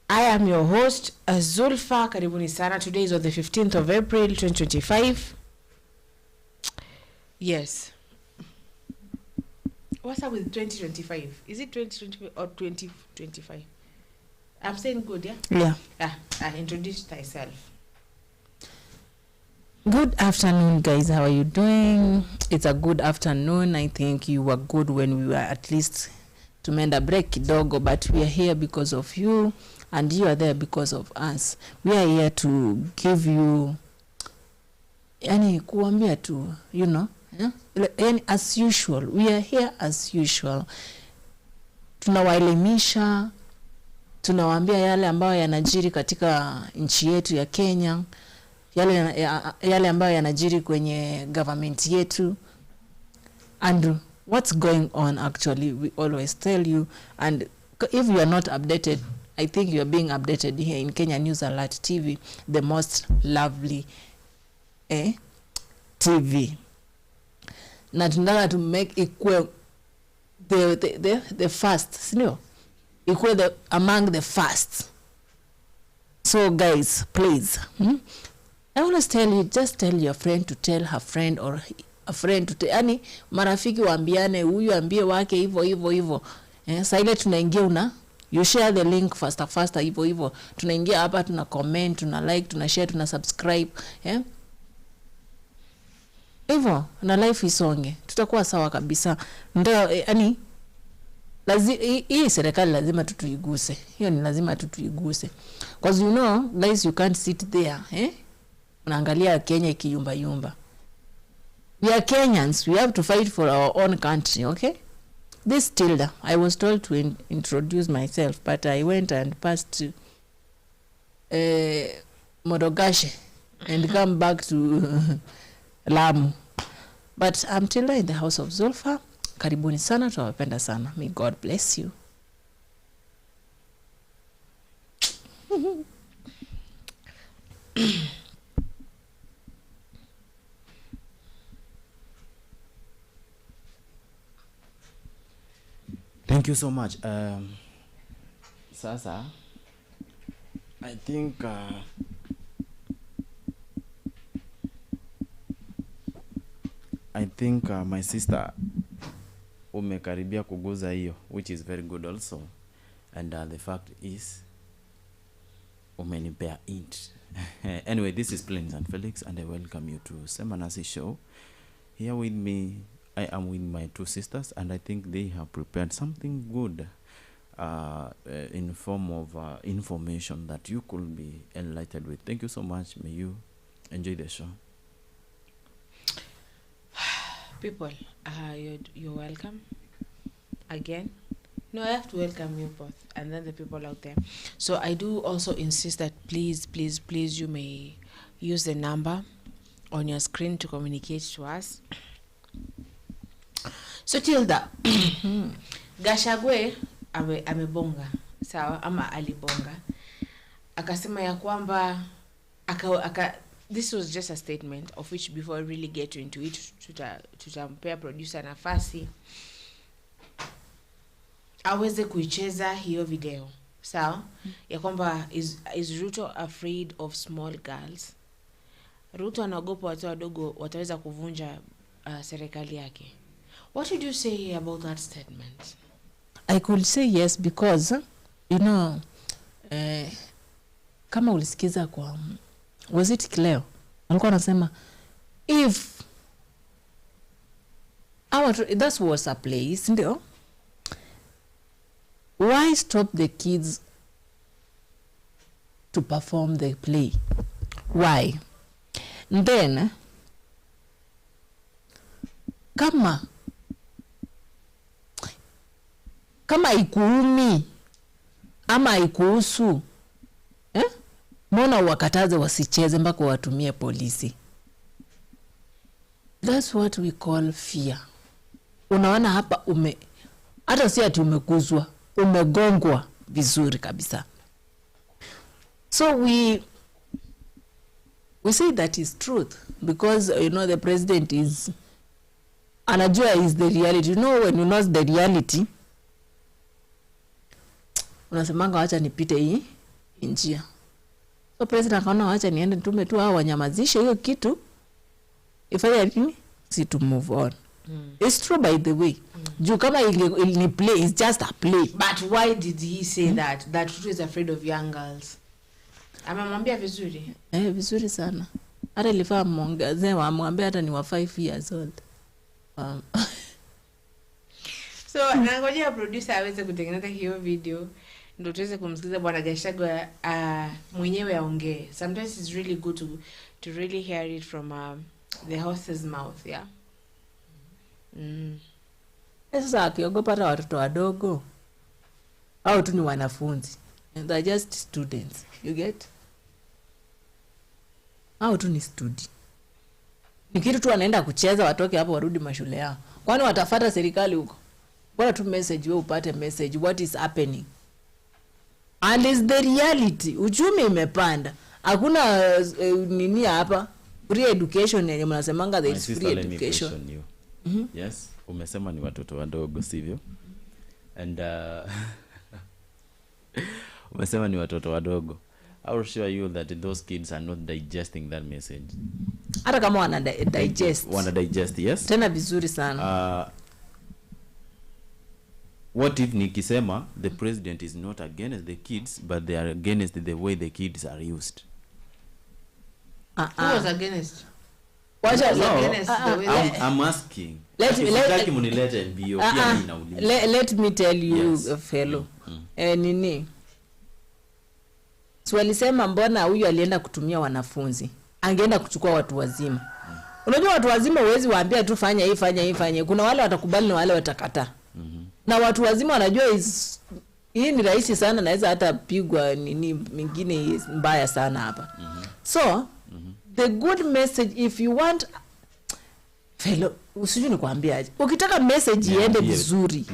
I am your host, Zulfa. Karibuni sana. Today is on the 15th of April, 2025. Yes. What's up with 2025? Is it 2025 or 2025? I'm saying good, yeah? Yeah. Introduce thyself. Good afternoon, guys. How are you doing? It's a good afternoon. I think you were good when we were at least to mend a break kidogo, but we are here because of you and you are there because of us. We are here to give you kuambia tu, you know, and as usual. We are here as usual. Tunawaelimisha, tunawaambia yale ambayo yanajiri katika nchi yetu ya Kenya, yale ambayo yanajiri kwenye government yetu, and what's going on actually. We always tell you, and if you are not updated, I think you are being updated here in Kenya News Alert TV, the most lovely TV. Na tunataka to make equal the first, no? Equal among the first. So guys, please, I want to tell you, just tell your friend to tell her friend, or a friend to tell, yani marafiki waambiane, huyu ambie wake hivyo. Sasa ile tunaingia you share the link faster hivyo. Tunaingia hapa, tuna comment, tuna like, tuna share, tuna subscribe, hivyo na life isonge, tutakuwa sawa kabisa. Ndio yani hii serikali lazima tutuiguse. Hiyo ni lazima tutuiguse. Because you know, guys, you can't sit there, unaangalia Kenya ikiyumba. We are Kenyans. We have to fight for our own country, okay? This Tilda, I was told to introduce myself, but I went and passed to Modogashe and come back to Lamu. But I'm Tilda in the house of Zulfa. Karibuni sana, tunawapenda sana. May God bless you. Thank you so much. Sasa, I think my sister umekaribia kuguza hiyo, which is very good also, and the fact is umenipea int. Anyway, this is Plains and Felix, and I welcome you to Semanasi Show. Here with me, I am with my two sisters, and I think they have prepared something good in form of information that you could be enlightened with. Thank you so much. May you enjoy the show. People, you're welcome again. No, I have to welcome you both, and then the people out there. So I do also insist that please, you may use the number on your screen to communicate to us. So Tilda, Gashagua amebonga, sawa, ama alibonga. Akasema ya kwamba this was just a statement of which, before I really get into it, tutampea producer nafasi aweze kuicheza hiyo video, sawa, ya kwamba is Ruto afraid of small girls? Ruto anaogopa watu wadogo wataweza kuvunja serikali yake. What would you say about that statement? I could say yes, because you know, kama ulisikiza kwa was it Cleo, alikuwa anasema if that was a place, ndio, why stop the kids to perform the play? Why? And then kama ikuumi ama ikuhusu, mbona wakataze wasicheze mpaka watumie polisi? That's what we call fear. Unaona hapa hata si ati umekuzwa, umegongwa vizuri kabisa. So we say that is truth, because you know the president is anajua is the reality. You know, when you know the reality, unasemanga wacha nipite njia. So president akaona wacha niende tume tu hao wanyamazishe hiyo kitu ifanye nini si to move on. It's true by the way. Juu kama ili play is just a play. But why did he say that Ruto is afraid of young girls? Amemwambia vizuri. Vizuri sana. Hata ilifaa muongezee amwambia hata ni wa 5 years old. So nangojea producer aweze kutengeneza hiyo video ndio tuweze kumsikiza bwana Gashagua mwenyewe aongee. Sometimes it's really good to really hear it from the horse's mouth, yeah. Sasa akiogopa hata watoto wadogo au tu ni wanafunzi. And they're just students. You get? Au tu ni student. Ni kitu tu wanaenda kucheza watoke hapo warudi mashule yao. Kwani watafuata serikali huko? Bora tu message wewe upate message what is happening. And is the reality. Uchumi imepanda. Hakuna nini hapa? Free education yenye mnasemanga there is free education. Yes, umesema ni watoto wadogo sivyo? And umesema ni watoto wadogo. I will assure you that those kids are not digesting that message. Hata kama wana digest, yes. Tena vizuri sana. What if nikisema the president is not against the kids but they are against the way the kids are used? Who was against? I'm asking. Let me tell you, yes. Fellow. Nini? So walisema mbona huyu alienda kutumia wanafunzi? Angeenda kuchukua watu wazima. Unajua watu wazima huwezi waambia tu fanya hii. Kuna wale watakubali na wale watakataa. Na watu wazima wanajua hii ni rahisi sana, naweza hata pigwa nini mingine mbaya sana hapa. So the good message, if you want fellow, usijui ni kuambia aje. Ukitaka message iende vizuri,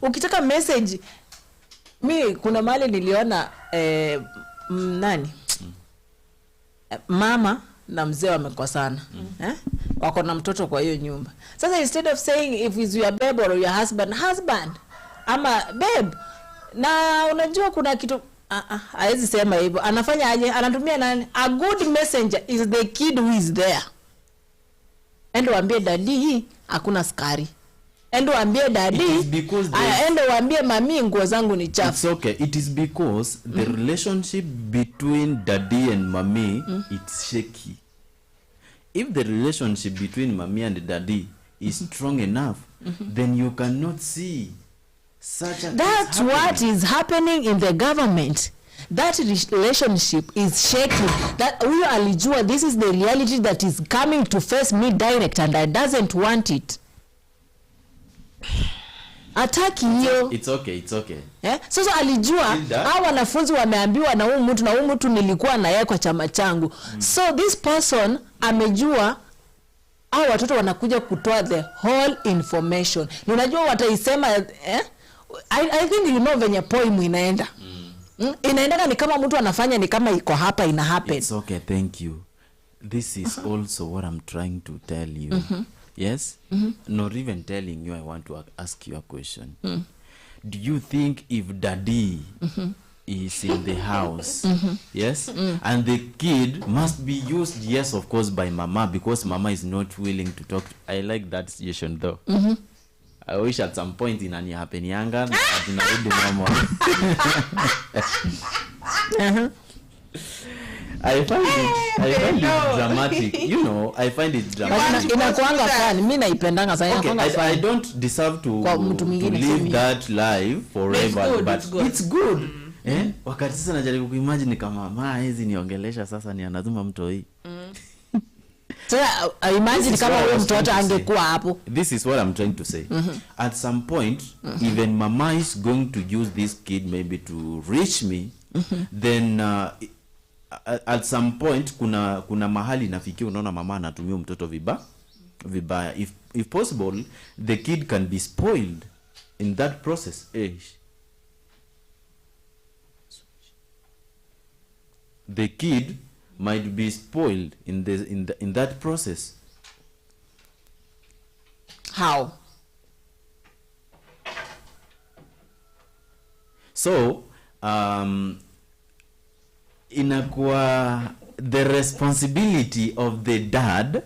ukitaka message, kuna mahali niliona mama na mzee wamekosana. Wako na mtoto kwa hiyo nyumba. Sasa instead of saying if it's your babe or your husband ama babe, na unajua kuna kitu haizi sema hivyo. Anafanya aje? Anatumia nani? A good messenger is the kid who is there. Endo waambie daddy hakuna skari. Endo waambie daddy, endo waambie mami nguo zangu ni chafu. It's okay. It is because the relationship between daddy and mommy it's shaky. If the relationship between mommy and daddy is strong enough, then you cannot see such a That's what is happening in the government. That relationship is shaky. That huyo alijua this is the reality that is coming to face me direct and I doesn't want it. Ataki hiyo. It's okay. Sasa alijua hao wanafunzi wameambiwa na huyu mtu nilikuwa na yeye kwa chama changu. So this person amejua hao watoto wanakuja kutoa the whole information. Unajua wataisema I think you know venye poem inaenda. Inaenda ni kama mtu anafanya ni kama iko hapa ina happen. It's okay, thank you. This is also what I'm trying to tell you. Yes? Not even telling you, I want to ask you a question. Do you think if daddy is in the house, yes, and the kid must be used, yes, of course, by mama, because mama is not willing to talk. I like that situation though. I wish at some point in any happen younger tunarudi mama. I find it dramatic. You know, I find it dramatic. Inakuanga fun. Mimi naipendanga sana. Okay, I don't deserve to live that life forever, but it's good. Wakati sasa najaribu kuimagine kama mama hizi niongelesha sasa ni anazuma mtoi. So I imagine kama huyo mtoto angekuwa hapo. This is what I'm trying to say. At some point, even mama is going to use this kid maybe to reach me. Then at some point kuna mahali nafikia unaona mama anatumia mtoto vibaya. If possible, the kid can be spoiled in that process. The kid might be spoiled in that process. How? So inakuwa the responsibility of the dad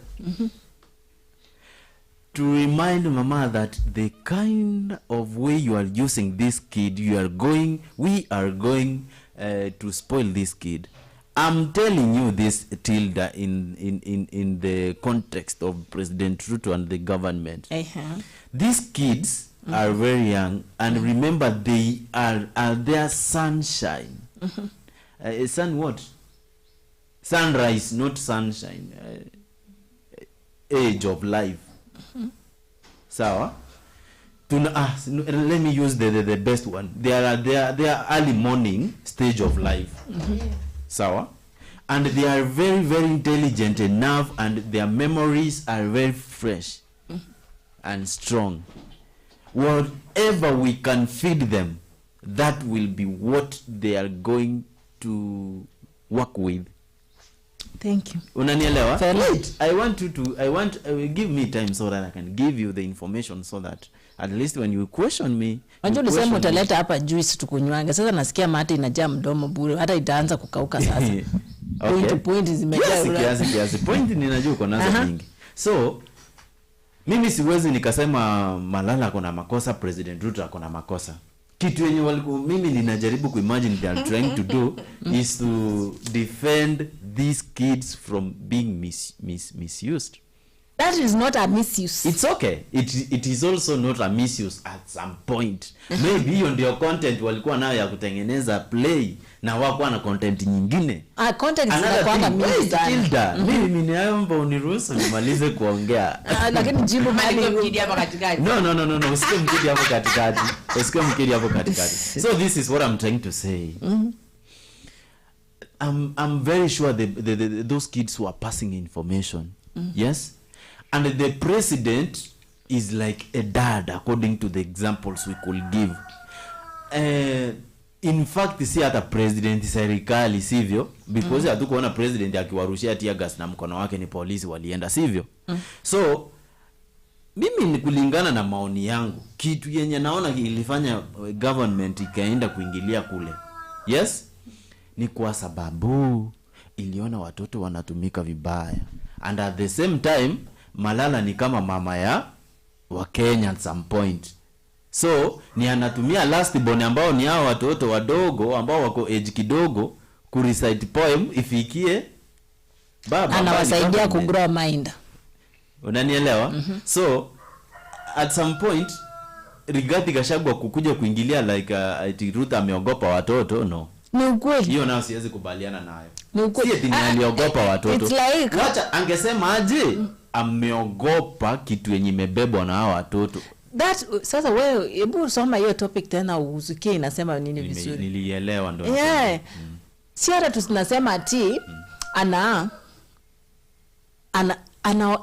to remind mama that the kind of way you are using this kid, we are going to spoil this kid. I'm telling you this, Tilda, in the context of President Ruto and the government. These kids are very young, and remember, they are their sunshine. Sun what? Sunrise, not sunshine. Age of life. Sawa? Let me use the best one. They are early morning stage of life. Sawa? And they are very, very intelligent enough, and their memories are very fresh and strong. Whatever we can feed them, that will be what they are going to work with. Thank you. Unanielewa? Wait, I will give me time so that I can give you the information, so that at least when you question me, unajua nisema utaleta hapa juice tukunywange. Sasa nasikia mate inajaa mdomo bure, hata itaanza kukauka sasa. Point zimejaa. Yes. Point ninajua uko nazo mingi. So mimi siwezi nikasema Malala kuna makosa, President Ruto akona makosa. Kitu yenye mimi ninajaribu kuimagine they are trying to do is to defend these kids from being misused. That is not a misuse. It's okay. It is also not a misuse at some point. Maybe hiyo ndio content walikuwa nayo ya kutengeneza play, na wako na content nyingine. Content zinakuanga mingi sana. Mimi naomba uniruhusu nimalize kuongea. Lakini jibu hali mkidi hapo katikati. No. Usikie mkidi hapo katikati. Usikie mkidi hapo katikati. So this is what I'm trying to say. I'm very sure those kids who are passing information. Yes? And the president is like a dad, according to the examples we could give. In fact, si hata president serikali, sivyo? Because hatukuona president akiwarushia tear gas na mkono wake ni polisi walienda, sivyo? So mimi ni kulingana na maoni yangu, kitu yenye naona ilifanya government ikaenda kuingilia kule, yes, ni kwa sababu iliona watoto wanatumika vibaya, and at the same time Malala ni kama mama ya wa Kenya at some point. So ni anatumia last born ambao ni hao watoto wadogo ambao wako age kidogo ku recite poem ifikie baba, anawasaidia ku grow mind. Unanielewa? So at some point Rigathi Gashagua kukuja kuingilia like ati Ruto ameogopa watoto, no. Ni ukweli. Hiyo nao siwezi kubaliana nayo. Ni ukweli. Si eti aliogopa watoto. It's like wacha angesema aje ameogopa kitu yenye imebebwa na hao watoto. That sasa wewe hebu soma hiyo topic tena uzukie inasema nini vizuri. Nilielewa ndo. Yeah. Si hata tunasema ati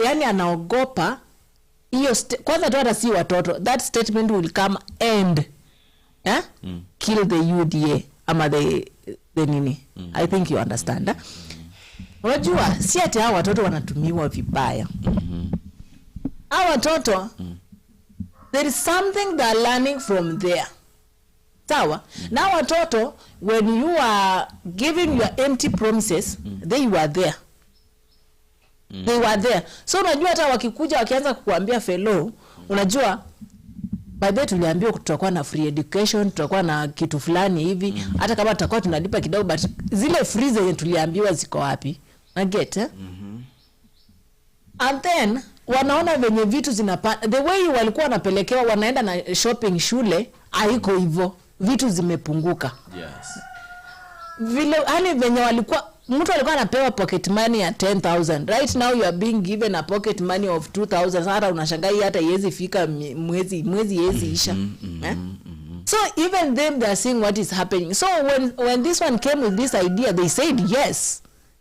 yani anaogopa hiyo kwanza tu hata si watoto. That statement will come and kill the UDA ama the nini. I think you understand. Unajua si ati hao watoto wanatumiwa vibaya. Hao watoto there is something they are learning from there. Sawa? Now watoto, when you are giving your empty promises, they were there. They were there. So unajua hata wakikuja wakianza kukuambia fellow, unajua by the way tuliambiwa tutakuwa na free education, tutakuwa na kitu fulani hivi, hata kama tutakuwa tunalipa kidogo, but zile free zenye tuliambiwa ziko wapi? I get And then wanaona venye vitu zinapanda, the way walikuwa wanapelekewa wanaenda na shopping shule haiko hivyo, vitu zimepunguka. Yes. Vile yani venye walikuwa mtu alikuwa anapewa pocket money ya 10,000, right now you are being given a pocket money of 2,000. Hata unashangai hata yezi fika mwezi yezi isha. So even them they are seeing what is happening. So when this one came with this idea, they said yes.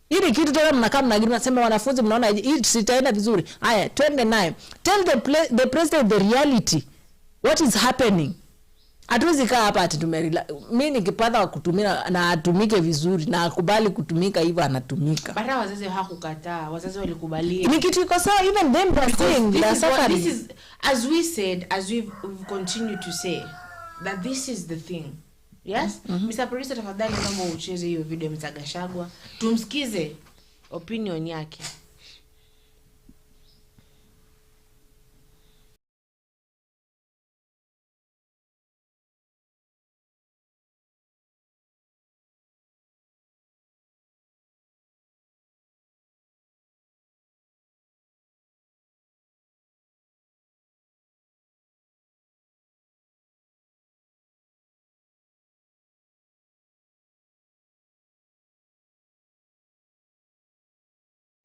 Ili kitu tena mnakaa mnagiri nasema wanafunzi mnaona hii sitaenda vizuri. Haya, twende naye. Tell the president the reality. What is happening? Hatuwezi kaa hapa ati mimi nikipata wa kutumia na atumike vizuri na akubali kutumika hivyo anatumika. Bara wazazi hakukataa, wazazi walikubali. Ni kitu iko sawa, even them are saying this is as we said, as we've continued to say that this is the thing. Yes? Mr. Producer, tafadhali naomba ucheze hiyo video Mr. Gashagua. Tumsikize opinion yake.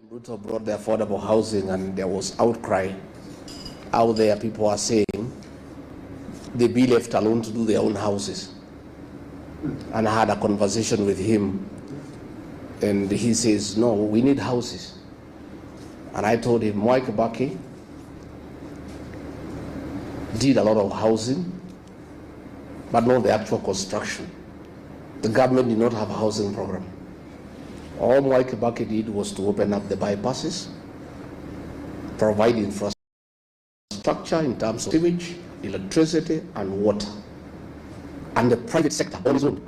Ruto brought the affordable housing, and there was outcry out there. People are saying they'd be left alone to do their own houses. And I had a conversation with him, and he says, no, we need houses. And I told him, Kibaki did a lot of housing, but not the actual construction. The government did not have a housing program. All Kibaki did was to open up the bypasses, provide infrastructure in terms of sewage, electricity, and water. And the private sector on its own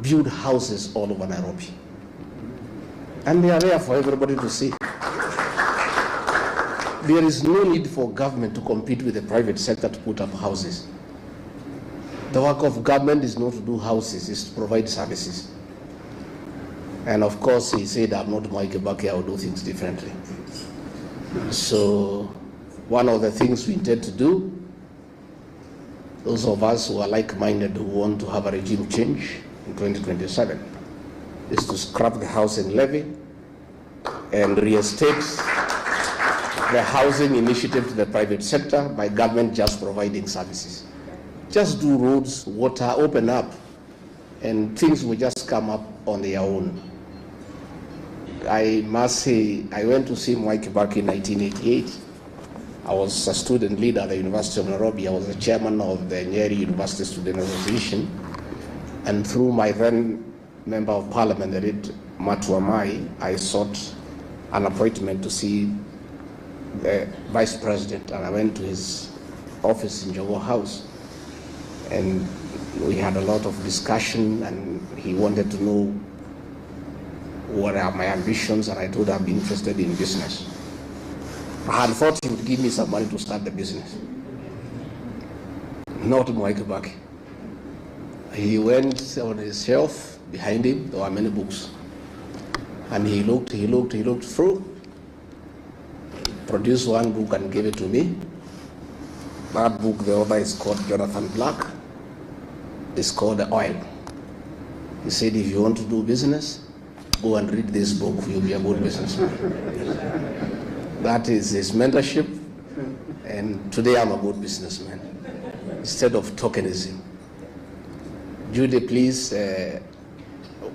build houses all over Nairobi. And they are there for everybody to see. There is no need for government to compete with the private sector to put up houses. The work of government is not to do houses, it's to provide services. And of course, he said, I'm not Kibaki, I will do things differently. So one of the things we intend to do, those of us who are like-minded who want to have a regime change in 2027, is to scrap the housing levy and reinstate the housing initiative to the private sector by government just providing services. Just do roads, water, open up, and things will just come up on their own. I must say, I went to see Kibaki in 1988. I was a student leader at the University of Nairobi. I was the chairman of the Nyeri University Student Association. And through my then member of parliament, the late MATIANG'I, I sought an appointment to see the vice president. And I went to his office in Jogo House. And we had a lot of discussion, and he wanted to know what are my ambitions, and I told him I'd be interested in business. I had thought he would give me some money to start the business. Not Kibaki. He went on his shelf, behind him, there were many books. And he looked through, produced one book and gave it to me. That book, the author is called Jonathan Black. It's called The Oil. He said, if you want to do business, go and read this book, you'll be a good businessman. That is his mentorship, and today I'm a good businessman, instead of tokenism. Judy, please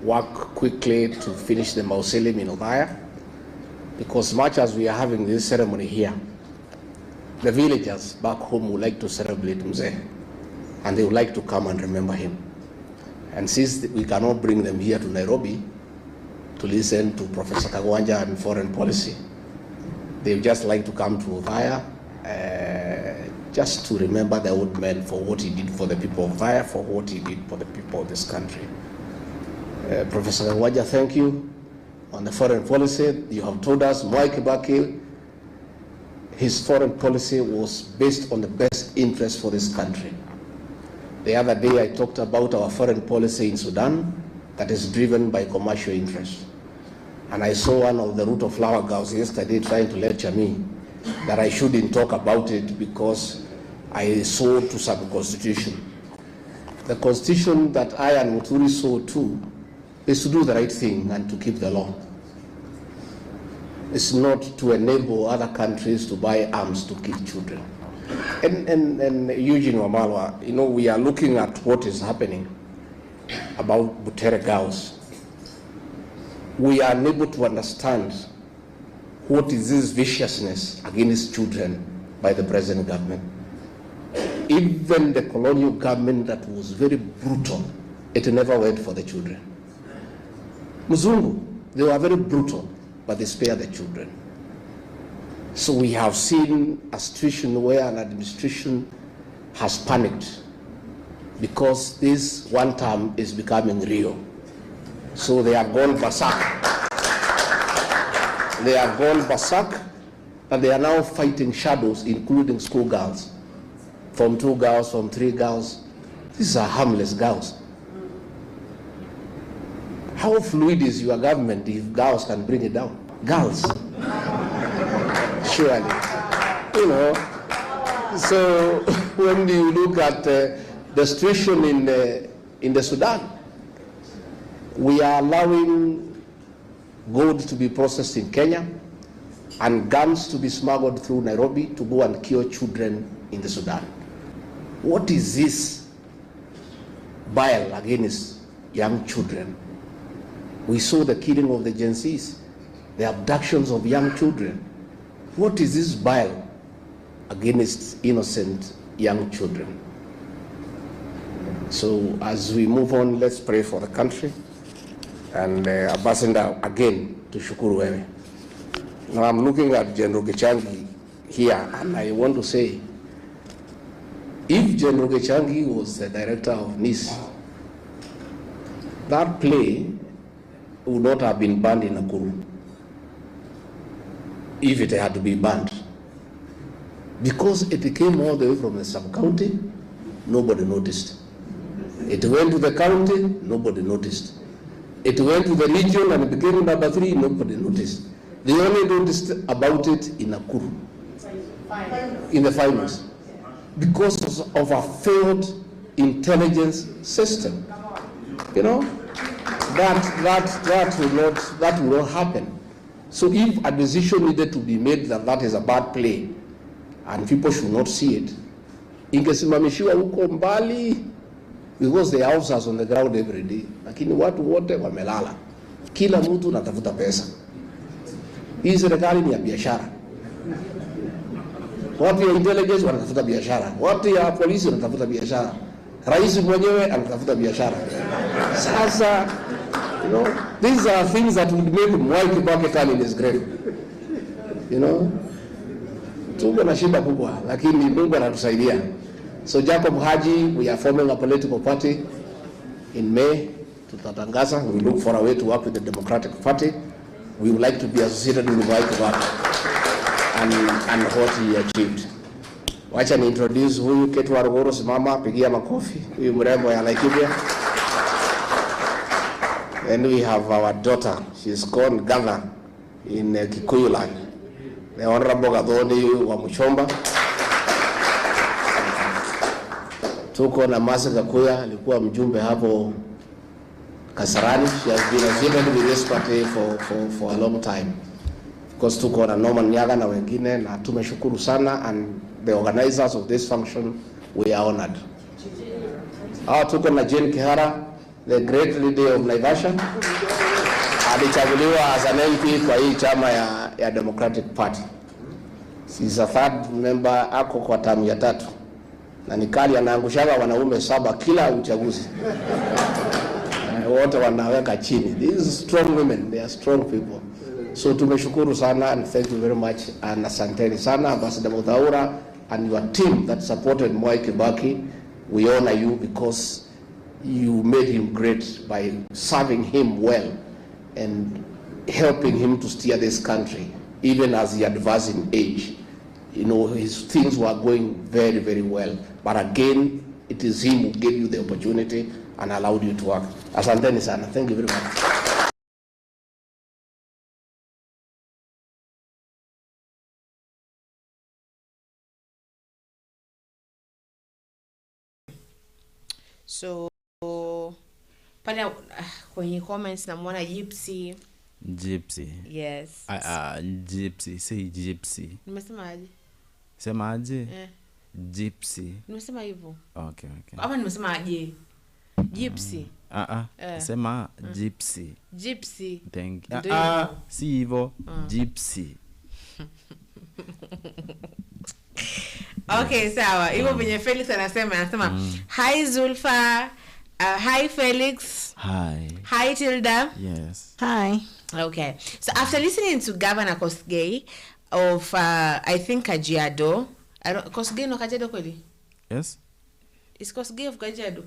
work quickly to finish the mausoleum in Othaya, because much as we are having this ceremony here, the villagers back home would like to celebrate Mzee, and they would like to come and remember him. And since we cannot bring them here to Nairobi to listen to Professor Kagwanja and foreign policy, they would just like to come to Othaya just to remember the old man for what he did for the people of Othaya, for what he did for the people of this country. Professor Kagwanja, thank you. On the foreign policy, you have told us Kibaki, his foreign policy was based on the best interest for this country. The other day I talked about our foreign policy in Sudan that is driven by commercial interest. And I saw one of the Ruto flower girls yesterday trying to lecture me that I shouldn't talk about it because I saw to some constitution. The constitution that I and Muturi saw to is to do the right thing and to keep the law. It's not to enable other countries to buy arms to kill children. And Eugene Wamalwa, you know, we are looking at what is happening about Butere girls. We are unable to understand what is this viciousness against children by the present government. Even the colonial government that was very brutal, it never went for the children. Muzungu, they were very brutal, but they spared the children. So we have seen a situation where an administration has panicked because this one term is becoming real. So they have gone berserk. They have gone berserk, and they are now fighting shadows, including schoolgirls. From 2 girls, from 3 girls. These are harmless girls. How fluid is your government if girls can bring it down? Girls. Surely. You know. So when you look at the situation in the Sudan, we are allowing gold to be processed in Kenya and guns to be smuggled through Nairobi to go and kill children in the Sudan. What is this bile against young children? We saw the killing of the Gen Zs, the abductions of young children. What is this bile against innocent young children? So as we move on, let's pray for the country. And Ambassador, again, to shukuru wewe. Now I'm looking at General Gashagua here, and I want to say, if General Gashagua was the director of NIS, that play would not have been banned in Nakuru if it had to be banned. Because it came all the way from the sub-county, nobody noticed. It went to the county, nobody noticed. It went to the region and it became number 3, nobody noticed. They only noticed about it in Nakuru, in the finals, because of a failed intelligence system. You know, that will not happen. So if a decision needed to be made that that is a bad play and people should not see it, ingesimamishiwa huko mbali, because the officers on the ground every day, lakini watu wote wamelala, kila mtu anatafuta pesa. Hii serikali ni ya biashara. Watu ya intelligence wanatafuta biashara, watu ya polisi wanatafuta biashara, rais mwenyewe anatafuta biashara. Sasa, you know, these are things that would make Mwai Kibaki turn in his grave. You know, tuko na shida kubwa, lakini Mungu anatusaidia. So Jacob Haji, we are forming a political party in May. Tutatangaza. We look for a way to work with the Democratic Party. We would like to be associated with Mwai Kibaki and what he achieved. Wacha ni introduce huyu Ketu Waruguru, simama, pigia makofi. Huyu mrembo ya Laikipia. And we have our daughter. She's called Gather in Kikuyu land. The Honorable Gathoni wa Muchomba. Tuko na Masa Gakuya, alikuwa mjumbe hapo Kasarani. She has been associated with this party for a long time. Of course, tuko na Norman Nyaga na wengine, na tumeshukuru sana, and the organizers of this function, we are honored. Tuko na Jane Kihara, the great leader of Naivasha. Alichaguliwa as an MP kwa hii chama ya Democratic Party. She's a third member, ako kwa tamu ya 3. Na nikali anaangushaga wanaume 7 kila uchaguzi. Wote wanaweka chini. These strong women, they are strong people. So tumeshukuru sana, and thank you very much, and asanteni sana Ambassador Muthaura and your team that supported Mwai Kibaki. We honor you because you made him great by serving him well and helping him to steer this country, even as he advanced in age. You know, his things were going very, very well. But again, it is him who gave you the opportunity and allowed you to work. Asanteni sana. Thank you very much. So pale kwenye comments namuona Gypsy. Yes. Gypsy. Say Gypsy. Nimesema aje? Sema aje? Gypsy. Nimesema hivyo. Okay. Ama nimesema aje? Gypsy. Sema Gypsy. Gypsy. Thank you. Si hivyo. Gypsy. Okay, sawa. Hivyo venye Felix anasema hi Zulfa, hi Felix. Hi Tilda. Yes. Hi. Okay. So after listening to Governor Kosgei of I think Kajiado, Kosgei no Kajiado kweli? Yes. Is Kosgei of Kajiado?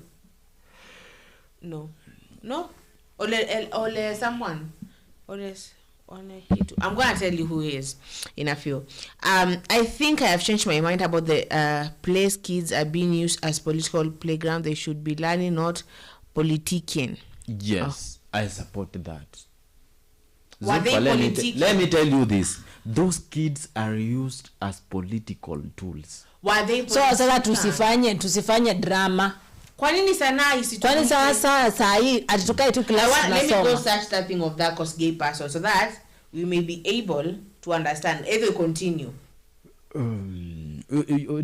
No. Ole someone. I'm going to tell you who he is in a few. I think I have changed my mind about the place kids are being used as political playground. They should be learning, not politicking. Yes, I support that. Were they politicking? Let me tell you this. Those kids are used as political tools. Were they so sasa tusifanye drama. Kwa nini sanaa isitumike? Kwani sasa hii atukae tu class tunasoma. Let me go search that thing of that Kosgei person so that we may be able to understand. Either continue.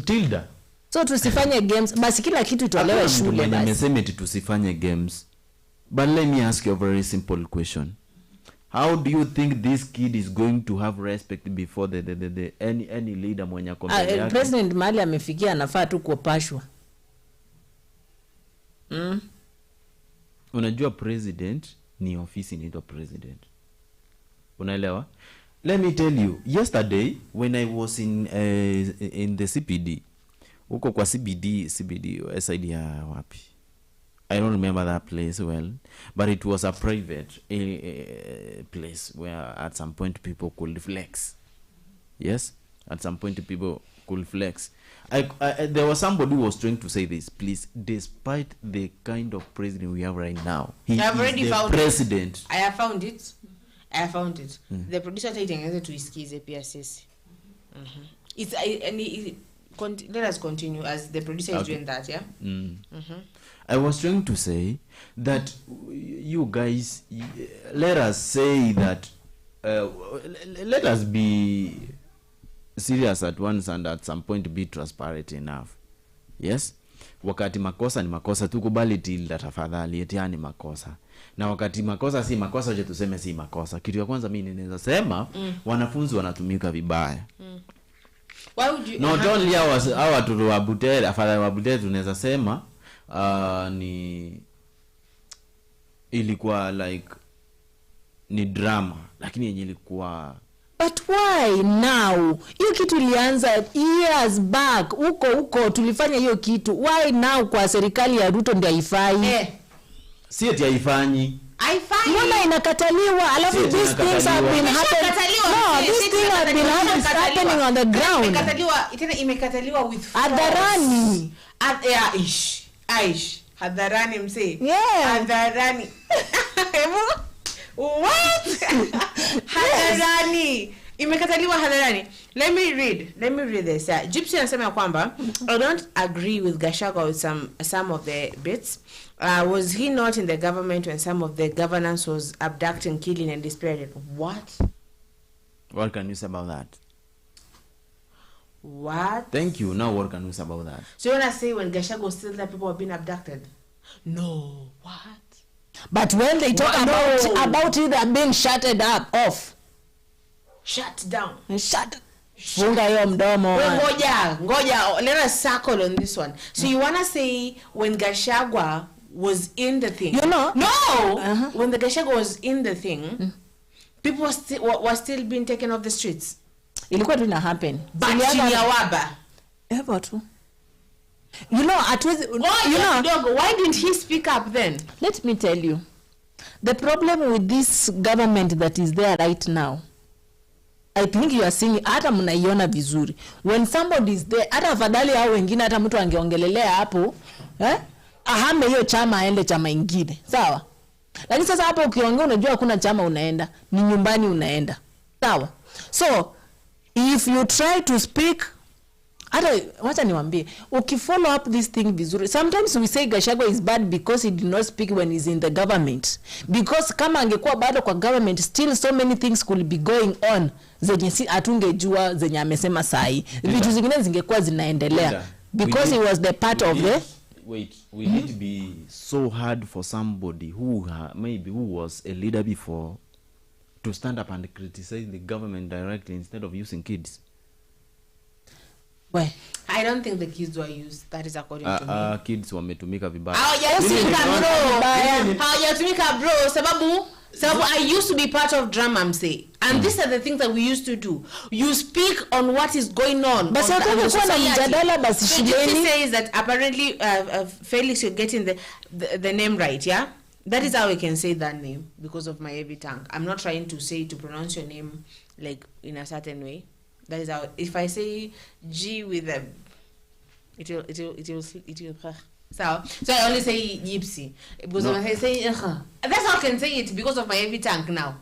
Tilda. So tusifanye games. Basi kila kitu itolewe shule basi. Nimesema tusifanye games. But let me ask you a very simple question. How do you think this kid is going to have respect before the any leader mwenye akombele? President Mali amefikia anafaa tu kupashwa. Unajua president ni ofisi inaitwa president. Unaelewa? Let me tell you, yesterday when I was in the CPD, uko kwa CBD SID ya wapi? I don't remember that place well, but it was a private place where at some point people could flex. Yes? At some point people could flex. There was somebody who was trying to say this, please, despite the kind of president we have right now, he I've already found president. It. I have found it. The producer taking to iskize pia sisi. Let us continue as the producer is doing that, yeah? I was trying to say that you guys, let us say that, let us be serious at once and at some point be transparent enough. Yes? Wakati makosa ni makosa, tukubali Tilda tafadhali, eti ni makosa. Na wakati makosa si makosa, uje tuseme si makosa. Kitu ya kwanza mimi ninaweza sema wanafunzi wanatumika vibaya. Why would you not only hawa watoto wa Butere, afadhali wa Butere tunaweza sema ni ilikuwa like ni drama, lakini yenye ilikuwa. But why now? Hiyo kitu ilianza years back. Huko tulifanya hiyo kitu. Why now kwa serikali ya Ruto ndio haifai? Si eti haifanyi. Mbona inakataliwa? Alafu these things have been happening. No, these things have been happening on the ground. Imekataliwa with hadharani. Hadharani mse. Yeah. Hadharani. What? Hadharani. Imekataliwa hadharani. Let me read this. Gypsy anasema kwamba I don't agree with Gashagua with some of the bits. Was he not in the government when some of the governance was abducting, killing and disappearing? What can you say about that? What? Thank you. Now what can you say about that? So you want to say when Gashagua was still there, people have been abducted? No. What? But when they talk about it, they're being shutted off. Shut down. Funga hiyo mdomo. Ngoja. Let us circle on this one. So you want to say when Gashagua was in the thing? You know? No! When the Gashagua was in the thing, people were still being taken off the streets. Ilikuwa tu ina happen. But Chinyawaba. Ever tu. You know, why didn't he speak up then? Let me tell you. The problem with this government that is there right now, I think you are seeing hata mnaiona vizuri. When somebody is there, hata afadhali hao wengine hata mtu angeongelelea hapo, ahame hiyo chama aende chama ingine. Sawa? Lakini sasa hapo ukiongea unajua hakuna chama unaenda, ni nyumbani unaenda. Sawa? So, if you try to speak, wacha niwaambie, ukifollow up this thing vizuri, sometimes we say Gashagua is bad because he did not speak when he's in the government. Because kama angekuwa bado kwa government, still so many things could be going on zenye si atungejua zenye amesema sahi. Vitu zingine zingekuwa zinaendelea. Because he was the part of the... We need to be so hard for somebody who was a leader before to stand up and criticize the government directly instead of using kids. Why? I don't think the kids were used. That is according to me. Kids wametumika vibaya. Hawajatumika bro, sababu So I used to be part of drama, I'm saying. And these are the things that we used to do. You speak on what is going on. But on the society. So Gypsy says that apparently Felix, you're getting the name right, yeah? That is how I can say that name, because of my heavy tongue. I'm not trying to pronounce your name like in a certain way. That is how, if I say G with a, it will so I only say Gypsy. Because when I say that's how I can say it, because of my heavy tongue now.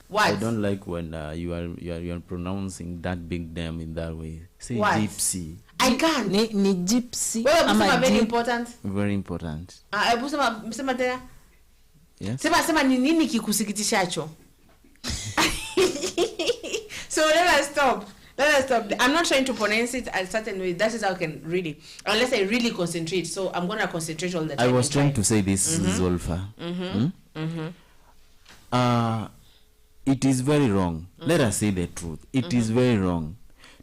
What? I don't like when you are pronouncing that big name in that way. Say what? Gypsy. I can't. Ni Gypsy. Well, very important. Very important. Yes. Sema ni nini kikusikitishacho? So let us stop. I'm not trying to pronounce it a certain way. That is how I can really, unless I really concentrate. So I'm going to concentrate all the time. I was trying to say this, Zulfa. It is very wrong. Let us say the truth. It is very wrong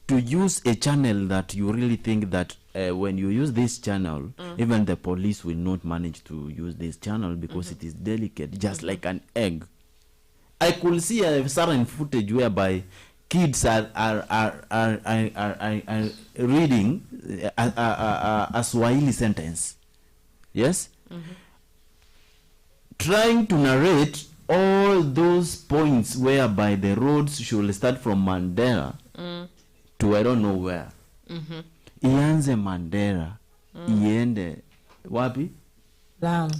to use a channel that you really think that when you use this channel, even the police will not manage to use this channel because it is delicate, just like an egg. I could see a certain footage whereby kids are reading a Swahili sentence. Yes? Trying to narrate all those points whereby the roads should start from Mandela to I don't know where. Ianze Mandela, iende wapi? Lamu.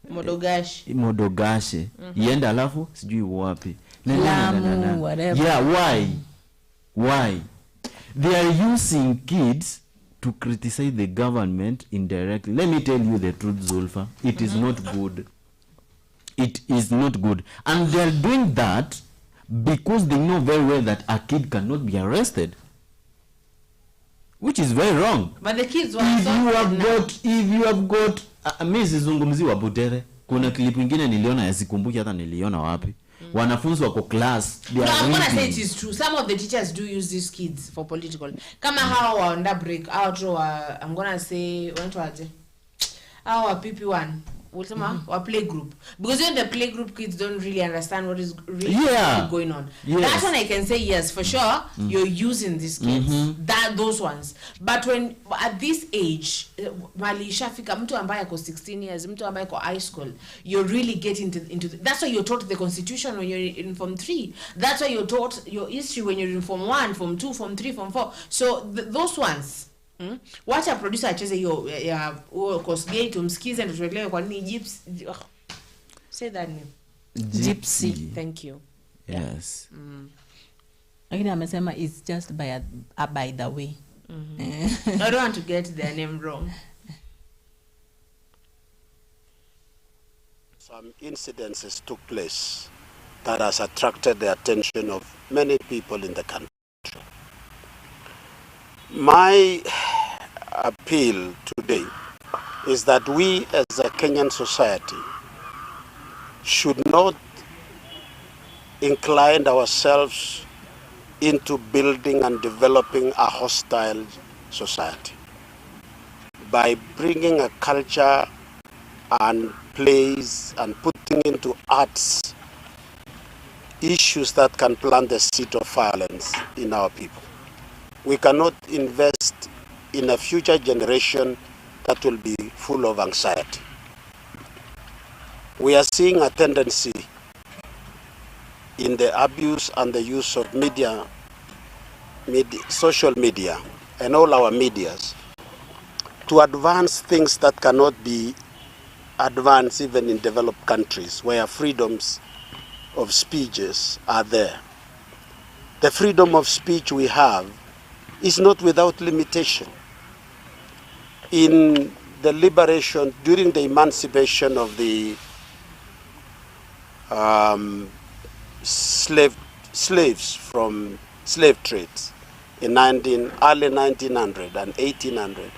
Modogashe. Iende alafu sijui wapi. Lamu, whatever. Yeah, why? They are using kids to criticize the government indirectly. Let me tell you the truth, Zulfa. It is not good. It is not good. And they are doing that because they know very well that a kid cannot be arrested. Which is very wrong. But the kids were if you have got mimi sizungumzi wa Butere. Kuna clip nyingine niliona yasikumbuki hata niliona wapi. Wanafunzi wako class. No, I'm gonna say it is true. Some of the teachers do use these kids for political. Kama hao wa under break, I'm gonna say our PP1. Or play group, because when the play group kids don't really understand what is really going on. That's when I can say yes, for sure. You're using these kids, those ones. But when at this age, mali shafika mtu ambaye ako 16 years, mtu ambaye ako high school, you're really getting into that's why you're taught the constitution when you're in Form 3. That's why you're taught your history when you're in Form 1, Form 2, Form 3, Form 4. So those ones. Watch a producer acheze hiyo ya Kosgei tumsikize ndio tuelewe kwa nini Gypsy. Say that name. Gypsy. Thank you. Yes. Lakini amesema it's just by the way. I don't want to get their name wrong. Some incidences took place that has attracted the attention of many people in the country. My appeal today is that we as a Kenyan society should not incline ourselves into building and developing a hostile society by bringing a culture and plays and putting into arts issues that can plant the seed of violence in our people. We cannot invest in a future generation that will be full of anxiety. We are seeing a tendency in the abuse and the use of social media, and all our medias to advance things that cannot be advanced even in developed countries where freedoms of speeches are there. The freedom of speech we have is not without limitation. In the liberation, during the emancipation of the slaves from slave trades in early 1900 and 1800,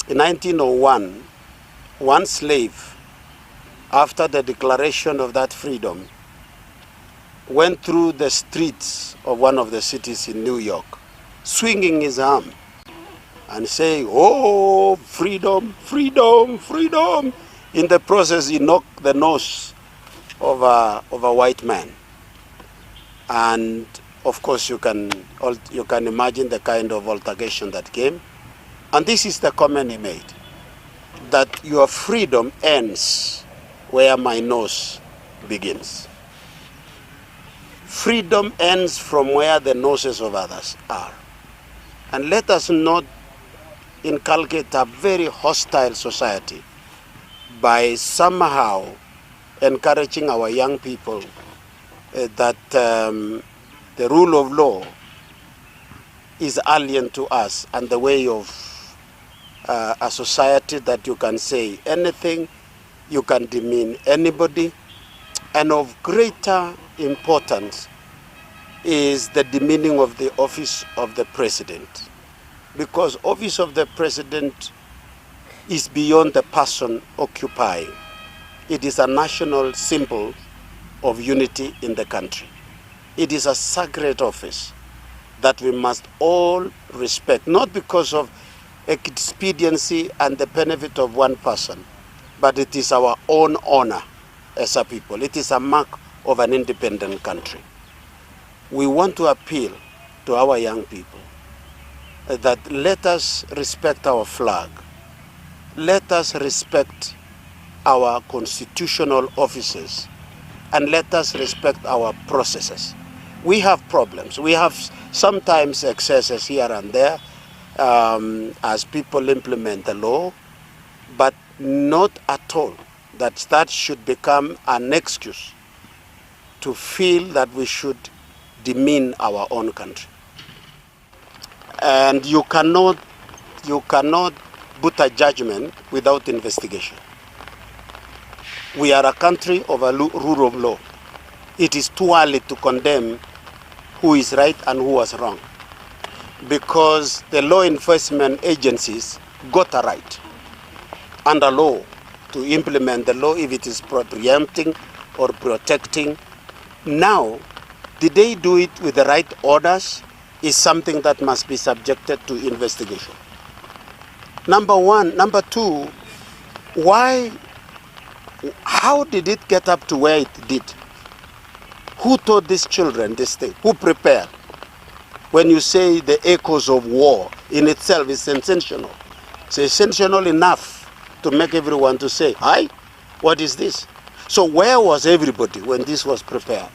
in 1901, one slave, after the declaration of that freedom, went through the streets of one of the cities in New York, swinging his arm and saying, "Oh, freedom, freedom, freedom." In the process, he knocked the nose of a white man. And of course you can imagine the kind of altercation that came. And this is the comment he made, that your freedom ends where my nose begins. Freedom ends from where the noses of others are. And let us not inculcate a very hostile society by somehow encouraging our young people that the rule of law is alien to us, and the way of a society that you can say anything, you can demean anybody. And of greater importance is the demeaning of the office of the president, because office of the president is beyond the person occupying. It is a national symbol of unity in the country. It is a sacred office that we must all respect, not because of expediency and the benefit of one person, but it is our own honor as a people. It is a mark of an independent country. We want to appeal to our young people that let us respect our flag. Let us respect our constitutional offices, and let us respect our processes. We have problems. We have sometimes excesses here and there as people implement the law, but not at all that should become an excuse to feel that we should demean our own country. And you cannot put a judgment without investigation. We are a country of a rule of law. It is too early to condemn who is right and who was wrong, because the law enforcement agencies got a right under law to implement the law if it is preempting or protecting. Now, did they do it with the right orders is something that must be subjected to investigation. Number one. Number two, how did it get up to where it did? Who taught these children this thing? Who prepared? When you say the echoes of war in itself is sensational. It's sensational enough to make everyone to say, "Hi, what is this?" So where was everybody when this was prepared?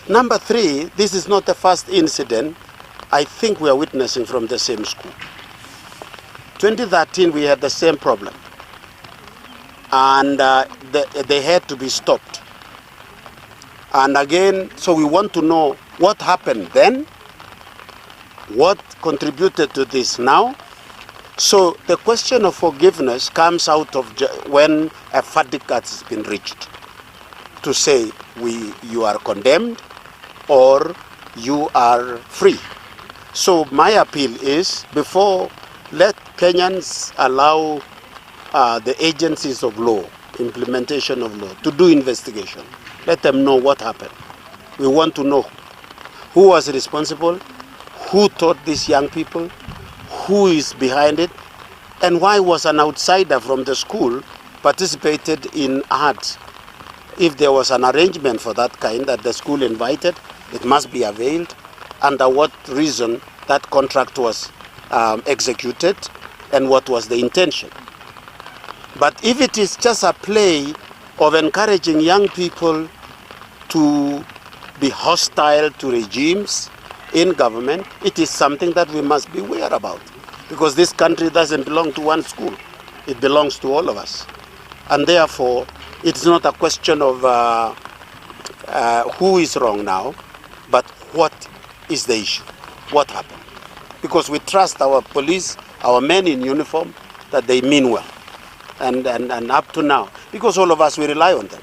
Number three, this is not the first incident I think we are witnessing from the same school. 2013, we had the same problem. And they had to be stopped. And again, so we want to know what happened then, what contributed to this now. So the question of forgiveness comes out of when a verdict has been reached to say you are condemned or you are free. So my appeal is, before, let Kenyans allow the agencies of law, implementation of law, to do investigation. Let them know what happened. We want to know who was responsible, who taught these young people, who is behind it, and why was an outsider from the school participated in arts. If there was an arrangement for that kind that the school invited, it must be availed. Under what reason that contract was executed and what was the intention. But if it is just a play of encouraging young people to be hostile to regimes in government, it is something that we must be aware about. Because this country doesn't belong to one school. It belongs to all of us. And therefore, it's not a question of who is wrong now, but what is the issue? What happened? Because we trust our police, our men in uniform, that they mean well. And up to now, because all of us, we rely on them.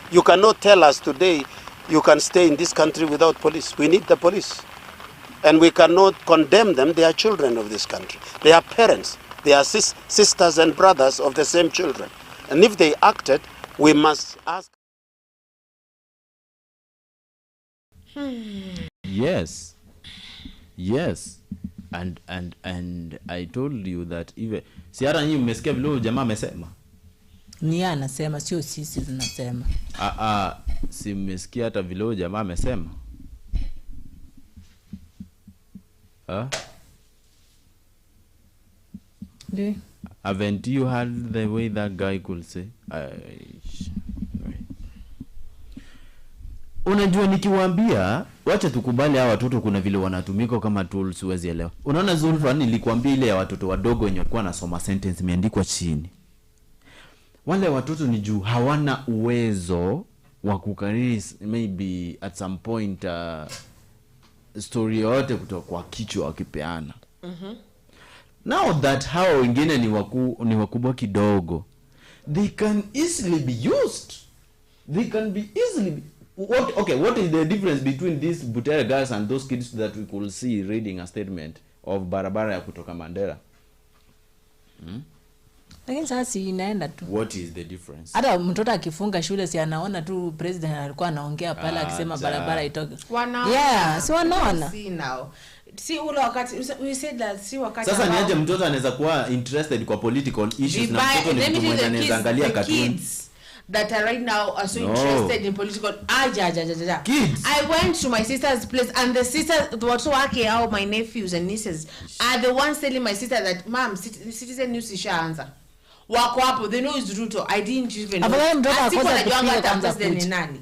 You cannot tell us today you can stay in this country without police. We need the police. And we cannot condemn them. They are children of this country. They are parents. They are sisters and brothers of the same children. And if they acted, we must ask. Yes. And I told you that even si hata nyinyi mmesikia vile jamaa amesema. Ni anasema sio sisi tunasema. Si mmesikia hata vile jamaa amesema? Haven't you heard the way that guy could say? Unajua nikiwaambia wacha tukubali hawa watoto kuna vile wanatumika kama tools uwezi elewa. Unaona Zulfa nilikwambia ile ya watoto wadogo wenye walikuwa nasoma sentence imeandikwa chini. Wale watoto ni juu hawana uwezo wa kukariri maybe at some point story yote kutoka kwa kichwa wakipeana. Now that hao wengine ni wakubwa kidogo, they can easily be used. They can be easily be, what is the difference between these Butere girls and those kids that we could see reading a statement of barabara ya kutoka Mandera? Lakini sasa inaenda tu. What is the difference? Hata mtoto akifunga shule si anaona tu president alikuwa anaongea pale akisema barabara itoke. Yeah, so wanaona. See now. See ule wakati we said that see wakati sasa niaje mtoto anaweza kuwa interested kwa political issues na mtoto ni mtu mwenye anaweza angalia cartoons that are right now are so interested in political kids. I went to my sister's place and the sisters watu wake au my nephews and nieces are the ones telling my sister that mom citizen news ishaanza wako hapo they know it's Ruto. I didn't even know president nani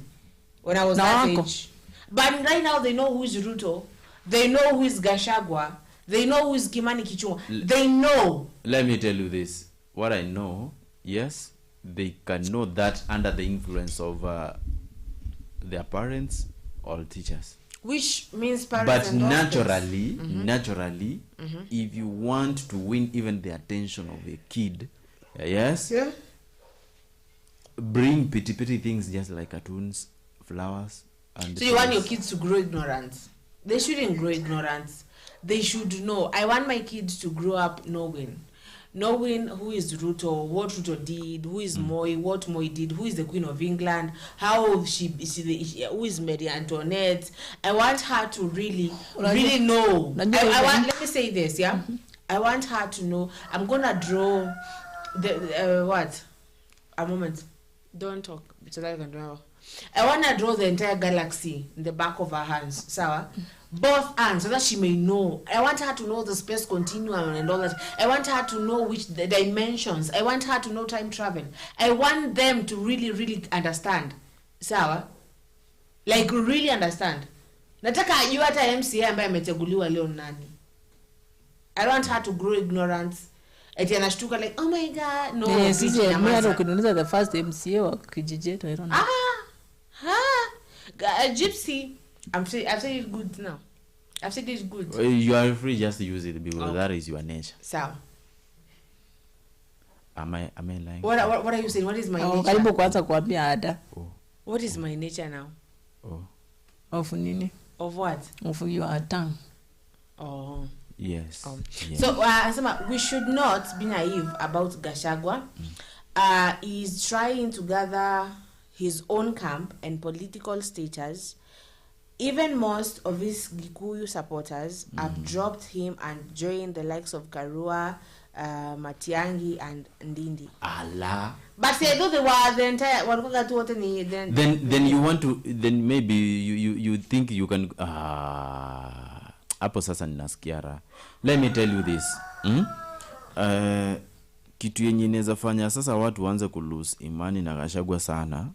when I was that age, but right now they know who is Ruto. They know who is Gashagua. They know who is Kimani Kichunga. They know. Let me tell you this. What I know, yes, they can know that under the influence of their parents or teachers. Which means parents but and naturally, if you want to win even the attention of a kid, yes, yeah, bring petty things just like cartoons, flowers, and so you want your kids to grow ignorant? They shouldn't grow ignorant. They should know. I want my kids to grow up knowing who is Ruto, what Ruto did, who is Moi, what Moi did, who is the Queen of England, how who is Marie Antoinette. I want her to really know. Let me say this, yeah. I want her to know. I'm gonna draw the what? A moment. Don't talk. So that I can draw. I want to draw the entire galaxy in the back of her hands, sawa? Both hands, so that she may know. I want her to know the space continuum and all that. I want her to know the dimensions. I want her to know time travel. I want them to really understand, sawa? Like really understand. Nataka ajue hata MCA ambaye ameteguliwa leo nani. I want her to grow ignorant. Eti anashtuka like, oh my god, no. Yes, mimi hata ukiniuliza the first MCA wa kijiji yetu, I don't know. Gypsy. I've said it good now. I've said it good. You are free just to use it because that is your nature. So. Am I lying? What are you saying? What is my nature? Karibu kwanza kuambia ada. What is my nature now? Of nini? Of what? Of your tongue. Yes. Yes. So we should not be naive about Gashagua. He's trying to gather his own camp and political status. Even most of his Gikuyu supporters have dropped him and joined the likes of Karua, Matiang'I and Ndindi. Allah. But say though they were the entire then you want to then maybe you think you can hapo sasa ninasikiara. Let me tell you this. Kitu yenye inaweza fanya sasa watu waanze kulose imani na Gashagua sana.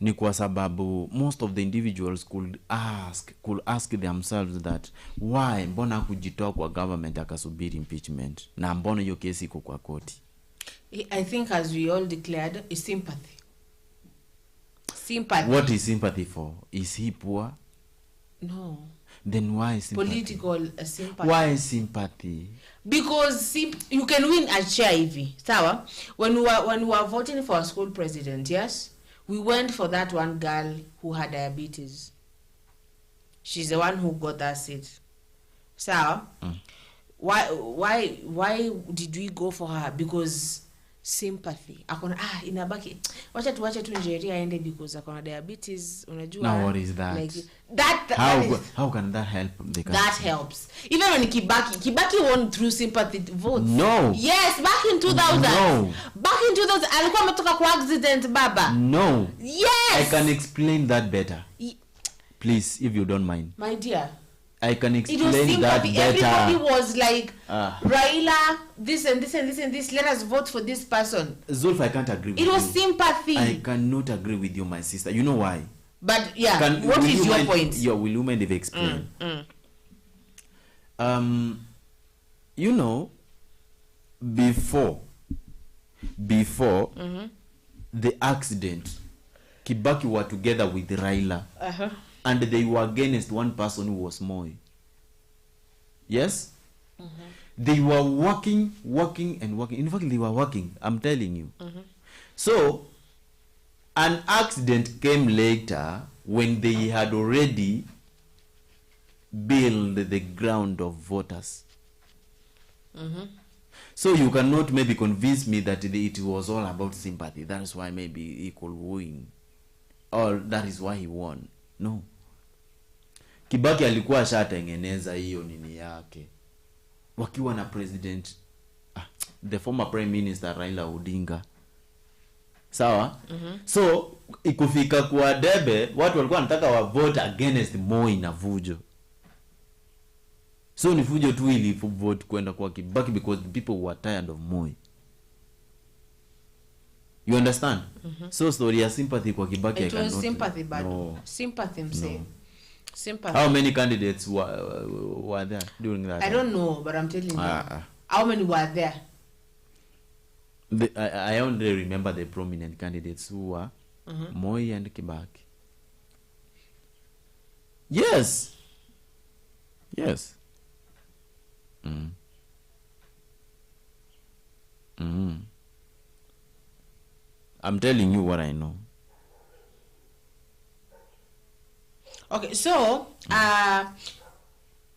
Ni kwa sababu most of the individuals could ask themselves that why mbona kujitoa kwa government akasubiri impeachment na mbona hiyo kesi iko kwa koti. I think as we all declared is sympathy. What is sympathy for? Is he poor? No. Then why sympathy? Political sympathy. Why sympathy? Because you can win a chair hivi. Sawa? When we were voting for a school president, yes? We went for that one girl who had diabetes. She's the one who got that seat. So, why did we go for her? Because sympathy. Akona inabaki. Wacha tu Nigeria ende because akona diabetes. Unajua. Now what is that? Like how can that help the country? That helps. Even when Kibaki won through sympathy votes. No. Yes, back in 2000. No. Back into those alikuwa ametoka kwa accident baba. No. Yes. I can explain that better. Please, if you don't mind. My dear. I can explain that better. Everybody was like, Raila, this and this and this and this. Let us vote for this person. Zulf, I can't agree with you. It was sympathy. I cannot agree with you, my sister. You know why? But yeah, what is your point? Yeah, will you mind if I explain? You know, before the accident, Kibaki were together with Raila, and they were against one person who was Moi. Yes? They were working and working. In fact, they were working, I'm telling you. So, an accident came later when they had already built the ground of voters. So you cannot maybe convince me that it was all about sympathy. That is why maybe he could win, or that is why he won. No. Kibaki alikuwa ashatengeneza hiyo nini yake wakiwa na president the former prime minister Raila Odinga. Sawa? So ikufika kwa debe watu walikuwa wanataka wa vote against Moi na Vujo. So ni Vujo tu ili vote kwenda kwa Kibaki because the people were tired of Moi. You understand? So story ya sympathy kwa Kibaki it was sympathy, but no. Sympathy No. Sympathy. How many candidates were there during that? I don't know, but I'm telling you. How many were there? I only remember the prominent candidates who were Moi and Kibaki. Yes. Yes. I'm telling you what I know. Okay, so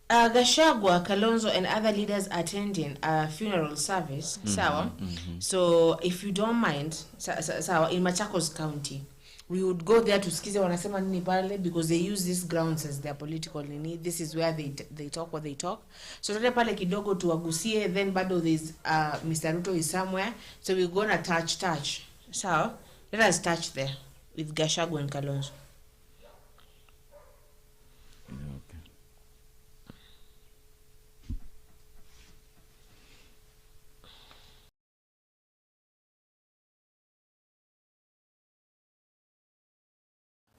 Gashagua, Kalonzo, and other leaders attending a funeral service. Sawa. So if you don't mind, sawa, in Machakos County, we would go there to skize wanasema nini pale because they use these grounds as their political nini. This is where they talk what they talk. So tute pale kidogo tuwagusie, then bado there's Mr. Ruto is somewhere. So we're gonna touch. So let us touch there with Gashagua and Kalonzo.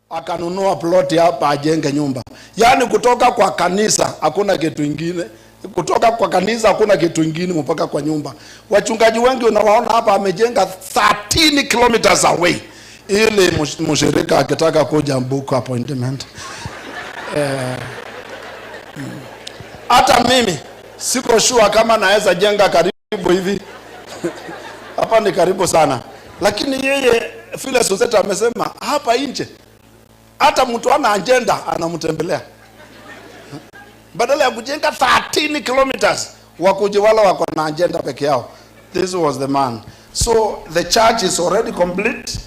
Akanunua ploti hapa ajenge nyumba. Yaani kutoka kwa kanisa hakuna kitu kingine. Kutoka kwa kanisa hakuna kitu kingine mpaka kwa nyumba. Wachungaji wengi unawaona hapa amejenga 13 kilometers away. Ili mshirika akitaka kuja book appointment. Hata mimi siko sure kama naweza jenga karibu hivi. Hapa ni karibu sana. Lakini yeye vile Suzeta amesema hapa nje hata mtu ana agenda anamtembelea. Badala ya kujenga 13 kilometers wakuje wala wako na agenda peke yao. This was the man. So the church is already complete.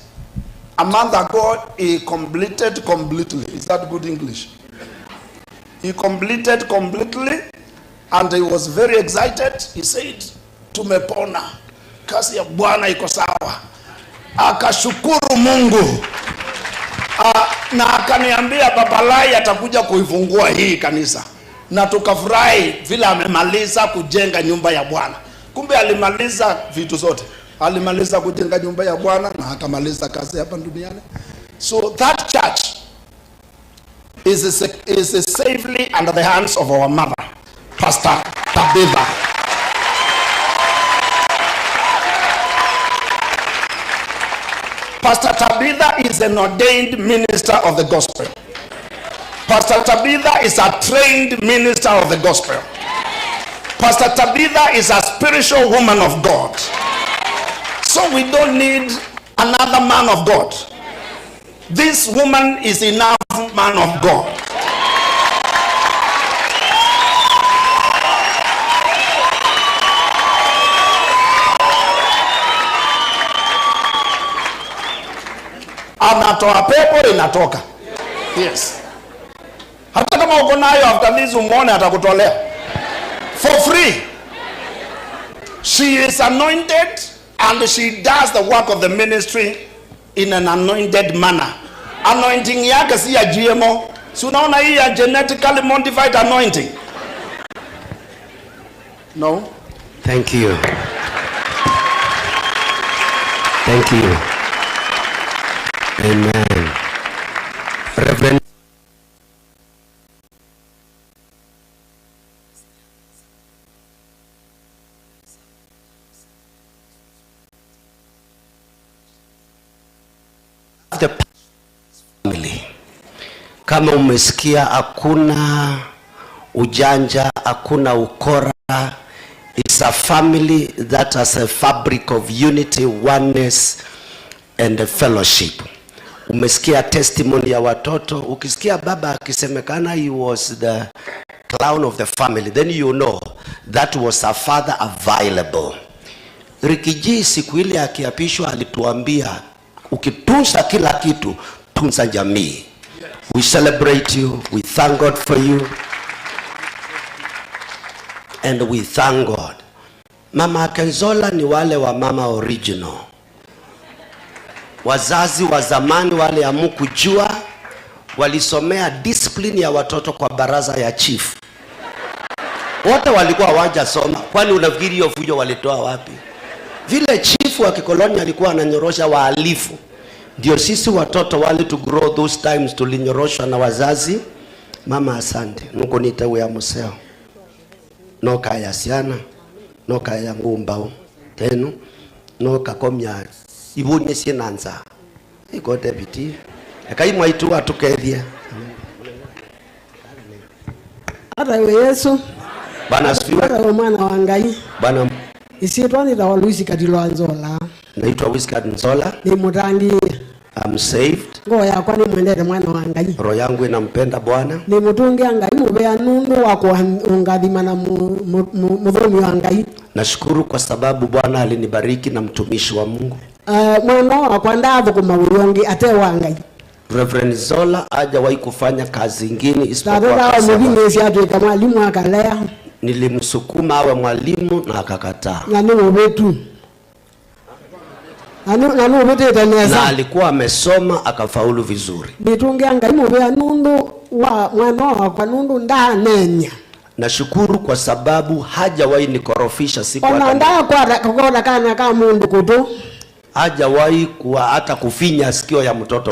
A month ago he completed completely. Is that good English? He completed completely and he was very excited. He said, tumepona. Kazi ya Bwana iko sawa. Akashukuru Mungu. Na akaniambia Babalai atakuja kuifungua hii kanisa. Na tukafurahi vile amemaliza kujenga nyumba ya Bwana. Kumbe alimaliza vitu zote. Alimaliza kujenga nyumba ya Bwana na akamaliza kazi hapa duniani. So that church is safely under the hands of our mother, Pastor Tabitha. Pastor Tabitha is an ordained minister of the gospel. Pastor Tabitha is a trained minister of the gospel. Pastor Tabitha is a spiritual woman of God. So we don't need another man of God. This woman is enough man of God. Anatoa pepo inatoka. Yes. Hata kama uko nayo after this umuone atakutolea. For free. She is anointed And she does the work of the ministry in an anointed manner. Anointing yake si ya GMO. Si unaona hii ya genetically modified anointing? No. Thank you. Thank you. Amen. Reverend the family. Kama umesikia hakuna ujanja, hakuna ukora, it's a family that has a fabric of unity, oneness and a fellowship. Umesikia testimony ya watoto, ukisikia baba akisemekana he was the clown of the family, then you know that was a father available. Rikiji siku ile akiapishwa alituambia ukitunza kila kitu, tunza jamii. We celebrate you, we thank God for you, and we thank God. Mama Kenzola ni wale wa mama original. Wazazi wa zamani wale hamkujua, walisomea discipline ya watoto kwa baraza ya chief. Wote walikuwa hawajasoma. Kwani unafikiri hiyo fujo walitoa wapi? Vile chief wa kikoloni alikuwa ananyorosha wahalifu, ndio sisi watoto wale to grow those times tulinyoroshwa na wazazi. Mama asante. Nuko nitawe ya museo. Noka ya siana, noka ya ngumbao. Tenu, noka komya ibunye sinanza. Iko debiti. Kai mwaitu atukethia. Ata Yesu. Bana asifiwe. Ata mwana wa Ngai. Bana Isietwa ni dawa Luisi Kadilo Anzola. naitwa Whiskat Nzola. Ni mutangi. I'm saved. Ngo ya kwa ni mwendete mwana wa Ngai. Roho yangu inampenda Bwana. Ni mutungi Ngai mubea nundu wa kuungathima na mudhumi wa Ngai. Nashukuru kwa sababu Bwana alinibariki na mtumishi wa Mungu. Mwana wa kwa ndavu kumawiongi ate wa Ngai. Reverend Zola hajawahi kufanya kazi nyingine isipokuwa mwalimu akalea. Nilimsukuma awe mwalimu na akakataa. Na alikuwa amesoma akafaulu vizuri. Nashukuru kwa sababu hajawahi nikorofisha siku hajawahi kuwa hata kufinya sikio ya mtoto.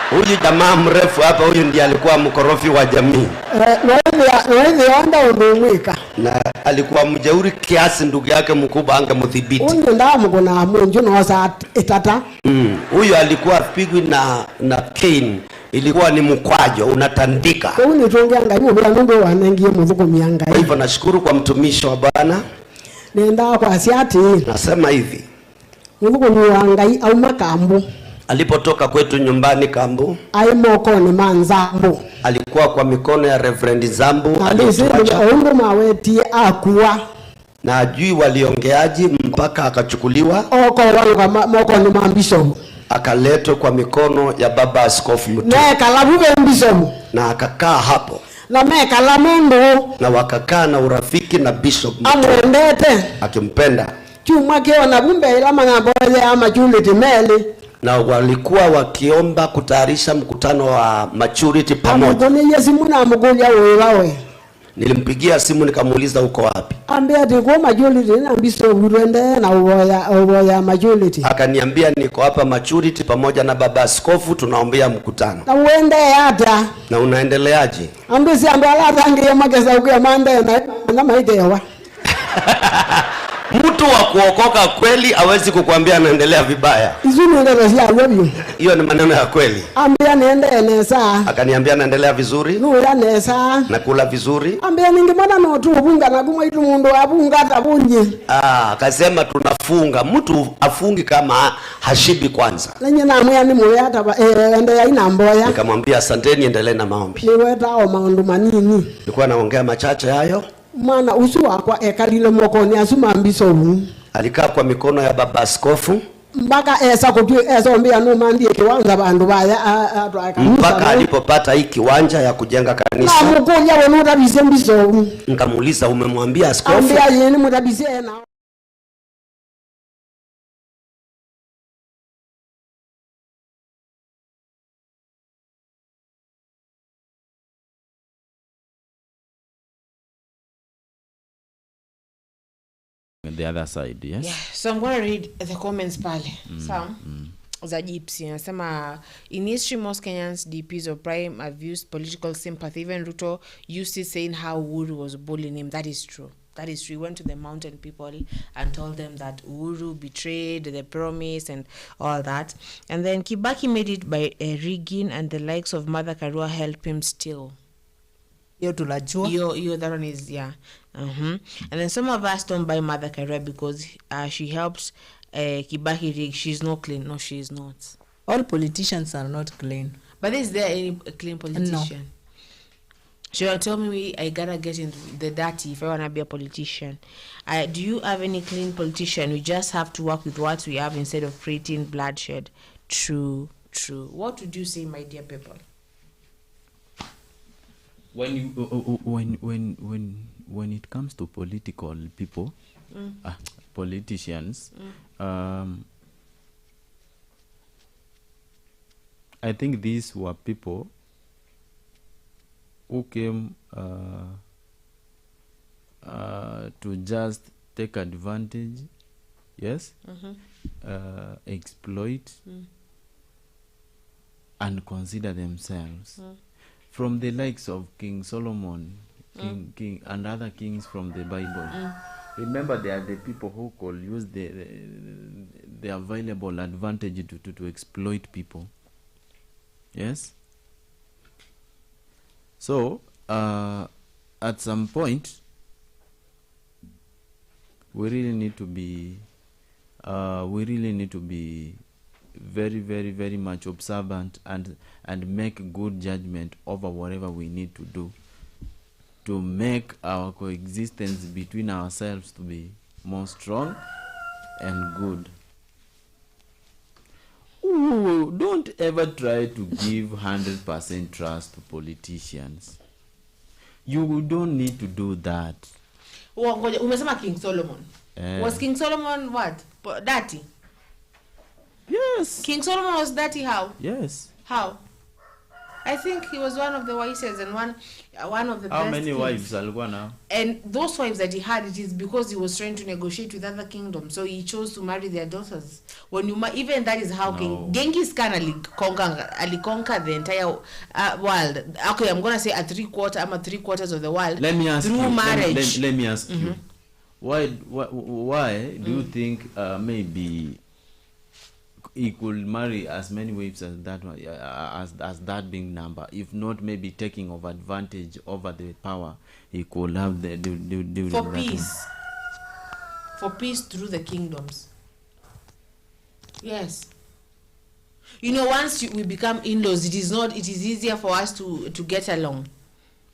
Huyu jamaa mrefu hapa, huyu ndiye alikuwa mkorofi wa jamii. Na alikuwa mjeuri kiasi ndugu yake mkubwa angemdhibiti. Huyu alikuwa pigwi na cane, ilikuwa ni mkwajo unatandika. Kwa hivyo nashukuru kwa mtumishi wa Bwana. Nasema hivi. Alipotoka kwetu nyumbani Kambu, alikuwa kwa mikono ya Reverend Zambu. Na ajui waliongeaji mpaka akachukuliwa akaletwa kwa mikono ya baba askofu Butere. Na akakaa hapo na wakakaa na urafiki na Bishop Butere, akimpenda. Na walikuwa wakiomba kutayarisha mkutano wa maturity pamoja. Nilimpigia simu nikamuuliza uko wapi? Akaniambia niko hapa maturity pamoja na baba askofu tunaombea mkutano. Na unaendeleaje? Mtu wa kuokoka kweli hawezi kukuambia anaendelea vibaya. Hiyo ni maneno ya kweli. Akaniambia naendelea vizuri. Nakula vizuri. Akasema tunafunga. Mtu afungi kama hashibi kwanza. Nikamwambia asanteni, endelee na maombi. Nilikuwa naongea machache hayo. Mwana usu wakwa ekalile mokoni asuma mbiso. Alikaa kwa mikono ya baba askofu mpaka alipopata hii kiwanja ya kujenga kanisa. Nikamuuliza umemwambia askofu? the other side, yes? Yeah, so I'm going to read the comments pale. Za Gypsy anasema, in history most Kenyans DPs of prime have used political sympathy. Even Ruto used it, saying how Uhuru was bullying him. That is true. That is true. He went to the mountain people and told them that Uhuru betrayed the promise and all that. And then Kibaki made it by rigging, and the likes of Mother Karua helped him still. Yo tunajua. That one is, yeah. And then some of us don't buy Mother Karua because she helps Kibaki rig. She's not clean. No, she is not. All politicians are not clean. But is there any clean politician? No. Sure, tell me, I gotta get into the dirty if I wanna be a politician. Do you have any clean politician? We just have to work with what we have instead of creating bloodshed. True. What would you say, my dear people? When you when it comes to political people, politicians, I think these were people who came to just take advantage, yes, exploit, and consider themselves. From the likes of King Solomon, King and other kings from the Bible. Remember, they are the people who could use the available advantage to exploit people. Yes? So, at some point, we really need to be very, very, very much observant and make good judgment over whatever we need to do to make our coexistence between ourselves to be more strong and good. Ooh, don't ever try to give 100% trust to politicians. You don't need to do that. Umesema King Solomon. Was King Solomon what? Dirty? Yes. King Solomon was dirty how? Yes. How? I think he was one of the wisest and one of the best. How many kings. wives alikuwa now? And those wives that he had, it is because he was trying to negotiate with other kingdoms. So he chose to marry their daughters. When you even that is how Genghis Khan aliconquer the entire world. Okay, I'm gonna say three quarters of the world. Let me ask through you. marriage. Let me ask you. Why do you think maybe he could marry as many wives as that one, as that being number? If not, maybe taking of advantage over the power he could have for peace. For peace through the kingdoms. Yes. You know, once we become in-laws, it is easier for us to get along.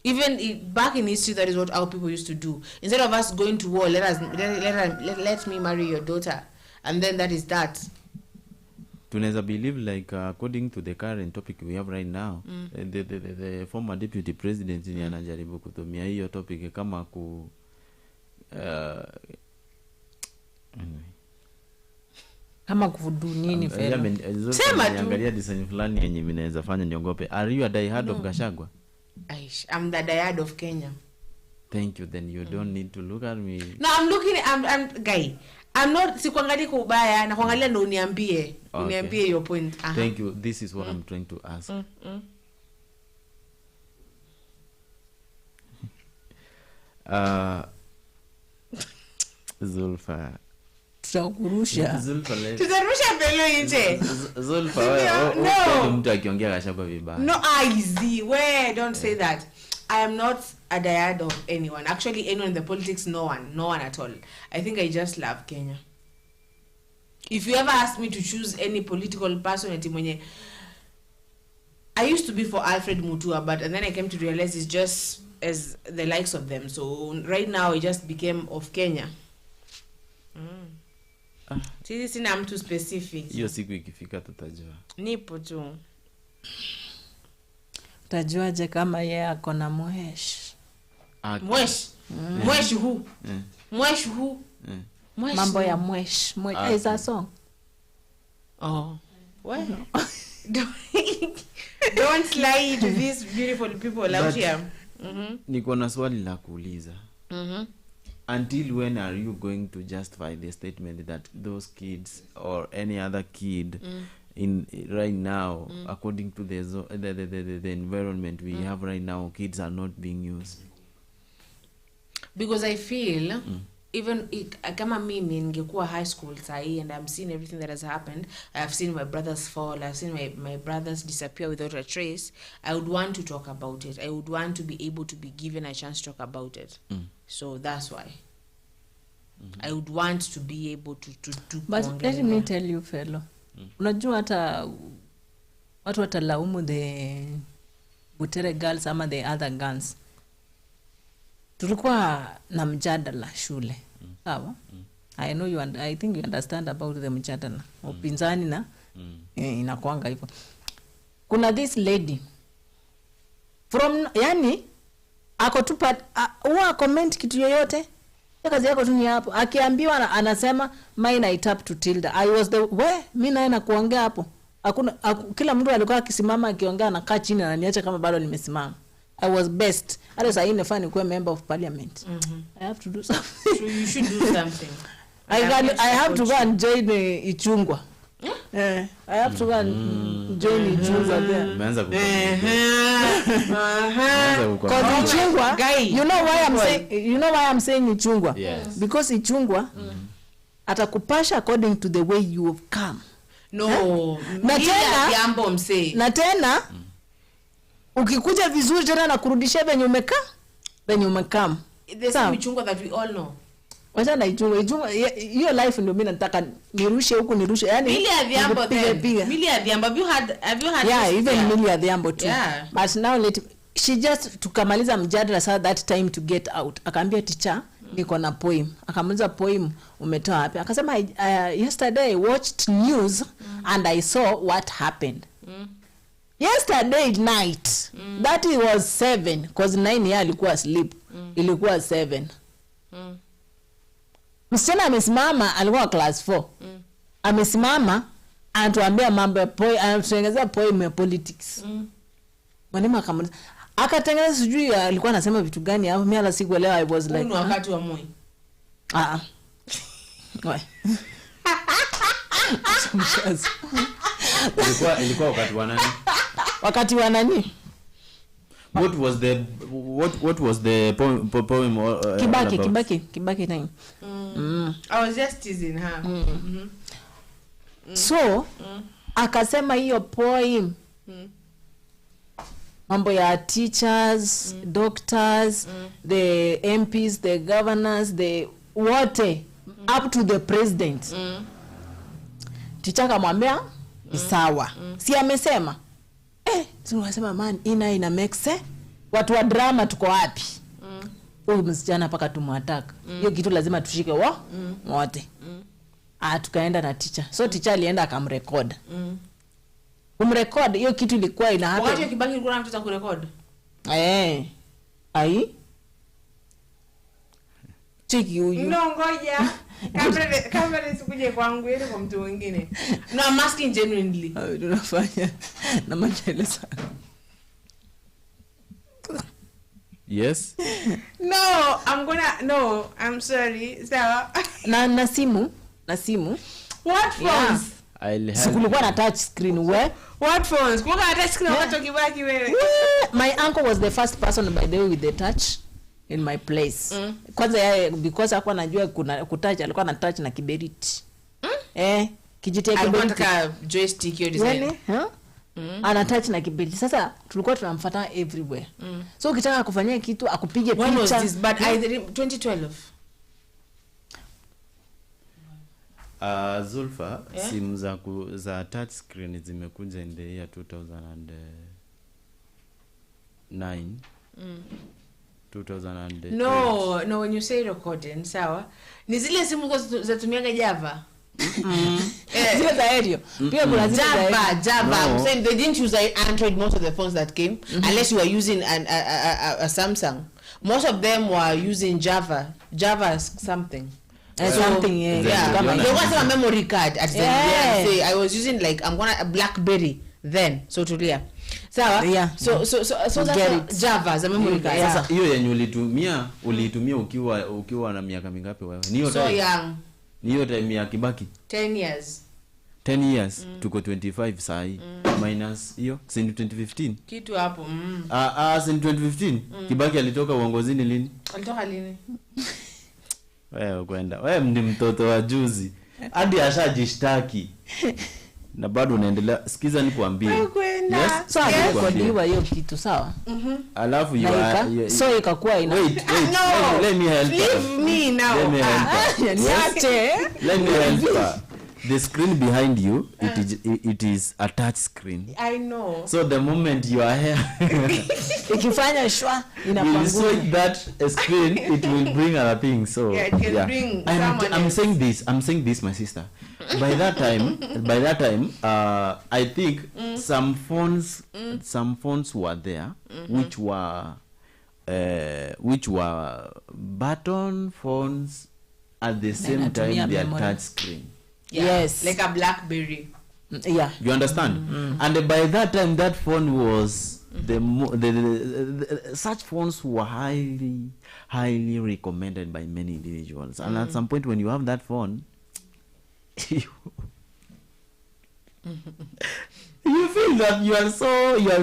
Even back in history, that is what our people used to do. Instead of us going to war, let me marry your daughter, and then that is that. Tunaweza believe, like according to the current topic we have right now, the former deputy president ni anajaribu kutumia hiyo topic kama kama kuvudu nini fela. Sema tu. Angalia design fulani yenye minaweza fanya niogope. Are you a diehard of Gashagua? I'm the diehard of Kenya. Thank you. Then you don't need to look at me. No, I'm guy. I'm not sikuangalia kwa ubaya na kuangalia ndo uniambie. Okay. Uniambie your point. Thank you. This is what I'm trying to ask. Zulfa. Tutakurusha. Tutarusha pelo nje. Zulfa wewe mtu akiongea Gashagua vibaya. No, easy. Where don't say that. I am not a diehard of anyone. Actually, anyone in the politics, no one at all. I think I just love Kenya. If you ever ask me to choose any political personality, I used to be for Alfred Mutua, and then I came to realize it's just as the likes of them. So right now, I just became of Kenya. Sisi sina mtu specific. Hiyo siku ikifika tutajua. Nipo tu. Utajuaje kama yeye ako na mwesh? Mwesh who? Mwesh who? Mambo ya mwesh. Is a song? Oh. Well. Don't lie to these beautiful people out here. Niko na swali la kuuliza. until when are you going to justify the statement that those kids or any other kid in right now, according to the environment we have right now, kids are not being used? Because I feel even kama mimi ningekuwa high school sahi and I'm seeing everything that has happened, I've seen my brothers fall, I've seen my brothers disappear without a trace, I would want to talk about it. I would want to be able to be given a chance to talk about it. So that's why I would want to be able to but let me tell you fellow, unajua hata watu watalaumu the Butere girls ama the other girls. Tulikuwa na mjadala shule. Sawa? I know you and I think you understand about the mjadala. Upinzani na inakuanga hivyo. Kuna this lady from yani ako tu huwa comment kitu yoyote. Kazi yako tu ni hapo. Akiambiwa anasema mine I tap to Tilda. I was the mimi naenda kuongea hapo. Hakuna kila mtu alikuwa akisimama akiongea na kaa chini na niacha kama bado nimesimama. I was best. Hata sasa inafaa nikuwe member of parliament. I have to do something. So you should do something. I have to go and join Ichungwa. I have to go and join Ichungwa there. Umeanza Because Ichungwa, you know why I'm saying Ichungwa? Yes. Because Ichungwa atakupasha according to the way you have come. No. Na tena ukikuja vizuri tena na kurudisha venye umekaa. The same Ichungwa that we all know. Wacha na Ichungwa hiyo life ndio mimi nataka nirushe huko nirushe. Yani Mili Adhiambo have you had yeah, even Mili Adhiambo too. Yeah. But now she just tukamaliza mjadala saa that time to get out. Akaambia teacher niko na poem. Akamaliza poem umetoa wapi? Akasema yesterday I watched news and I saw what happened. Yesterday night that it was 7 because 9 yeye alikuwa asleep. Ilikuwa 7. Msichana amesimama alikuwa class 4. Amesimama anatuambia mambo ya anatutengenezea poem ya politics. Mwalimu akamaliza akatengeneza sijui alikuwa anasema vitu gani hapo, mimi ala sikuelewa. I was like wakati wa Moi. Why? ilikuwa wakati wa nani? What was the poem Kibaki time. I was just teasing her. So akasema hiyo poem mambo ya teachers, doctors, the MPs, the governors, the wote up to the president. Teacher kamwambia sawa. Si amesema tunasema man ina make sense. Watu wa drama tuko wapi? Huyu msichana paka tumwataka. Hiyo kitu lazima tushike wote. Tukaenda na teacher. So teacher alienda akamrecord. Umrecord hiyo kitu ilikuwa ina happen. Wakati Kibaki alikuwa anataka kurecord. Cheki huyu. No ngoja. Kamera isikuje kwangu ile kwa mtu mwingine. No, I'm asking genuinely. Tunafanya na machele sana. Yes. No, I'm sorry. Sawa. Na simu. What phones? Sikulikuwa na touch screen What phones? Kwa touch screen watu Kibaki wewe. My uncle was the first person by the way with the touch in my place. Kwanza yeye because hakuwa anajua kuna kutouch, alikuwa na touch na kiberiti. Kijiti ya kiberiti. Alikuwa joystick hiyo design. Ana touch na kiberiti. Sasa tulikuwa tunamfuata everywhere. So ukitaka kufanyia kitu akupige picha. When was this? But 2012. Zulfa, simu za touch screen zimekuja in the year 2009. 2000. No, when you say recording, sawa. Ni zile simu za tumianga Java. Zile za aerial. Pia kuna zile Java. I'm saying they didn't use Android most of the phones that came unless you were using a Samsung. Most of them were using Java something. Something there was a memory card at the end. I was using like a BlackBerry then, so to clear. Sawa? Yeah. So that's Java za memory card. Sasa hiyo yenye ulitumia ukiwa na miaka mingapi wewe? Ni hiyo time. So young. Ni hiyo time ya Kibaki. 10 years. 10 years tuko 25 sahi minus hiyo since 2015 kitu hapo since 2015 Kibaki alitoka uongozini lini? Alitoka lini? Wewe kwenda wewe ndi mtoto wa juzi hadi ashajishtaki na bado unaendelea. Sikiza nikwambie. Yes? So alikodiwa hiyo kitu sawa. Alafu so ikakuwa ina wait no. Let me help. Leave me now. Let me help. The screen behind you, it is a touch screen. I know. So the moment you are here, ikifanya shwa you switch that screen, it will bring other things. So yeah, it can bring I'm saying this, my sister. By that time, I think some phones were there, which were button phones at the same time they are touch screen. Yeah, yes, like a BlackBerry. Yeah, you understand. And by that time, that phone was the such phones were highly recommended by many individuals. And at some point, when you have that phone, you feel that you are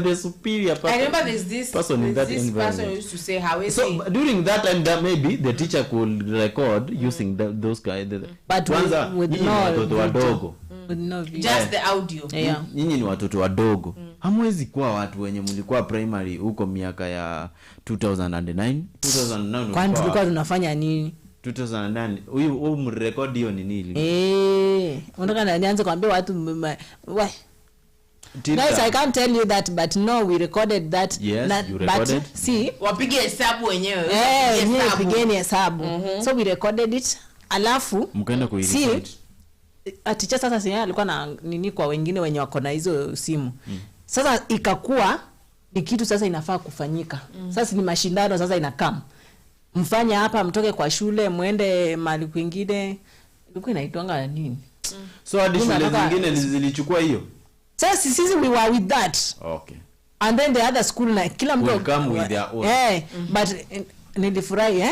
the superior person. I remember there's this person in that environment. Person used to say how is so during that time that maybe the teacher could record using those guys. But with no watoto wadogo. With no video. Just the audio. Yeah. Nyinyi ni watoto wadogo. Hamwezi kuwa watu wenye mlikuwa primary huko miaka ya 2009. 2009 kwani tulikuwa tunafanya nini? 2009 huyu mrecord hiyo ni nini? Unataka nianze kuambia watu Guys, I can't tell you that, but no, we recorded that. Yes, you recorded. But see, wapige hesabu wenyewe. Pigeni hesabu. So we recorded it. Alafu mkaenda kuirecord. Teacher sasa si alikuwa na nini kwa wengine wenye wako na hizo simu. Sasa ikakuwa ni kitu sasa inafaa kufanyika. Sasa ni mashindano sasa inakam. Mfanya hapa mtoke kwa shule muende mahali kwingine. Ilikuwa inaitwanga nini? So hadi shule zingine zilichukua hiyo. Sasa sisi we were with that. Okay. And then the other school na kila mtu come with their own. But nilifurahi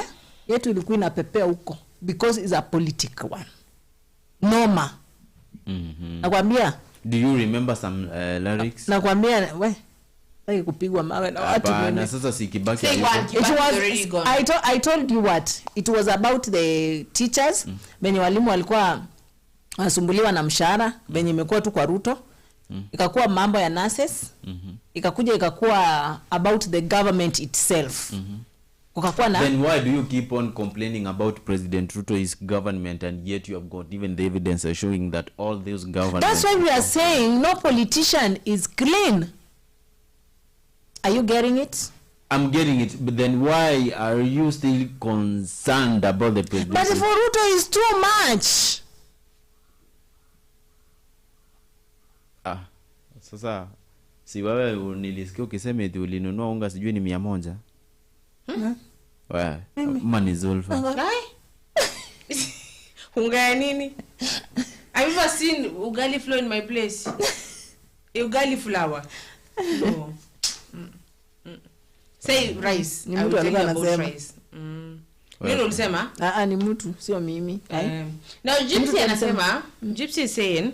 yetu ilikuwa inapepea huko because it's a political one. Noma. Nakwambia. Do you remember some lyrics? Nakwambia like kupigwa mawe na watu wengi. Na sasa si Kibaki. I told you what? It was about the teachers. Benye walimu walikuwa wanasumbuliwa na mshahara, benye imekuwa tu kwa Ruto. Ikakuwa mambo ya nurses. Ikakuwa about the government itself. Then why do you keep on complaining about President Ruto's government and yet you have got even the evidence showing that all those governments... That's why we are saying no politician is clean. Are you getting it? I'm getting it, but then why are you still concerned about the president? But for Ruto is too much. Sasa si wewe nilisikia ukisema eti ulinunua unga sijui ni 100. Wewe mani Zulfa. Unga ya nini? I've never seen ugali flour in my place. Ugali flour. No. Say rice. Ni mtu alikuwa anasema. Nini ulisema? Ni mtu sio mimi. Now Gypsy anasema, Gypsy is saying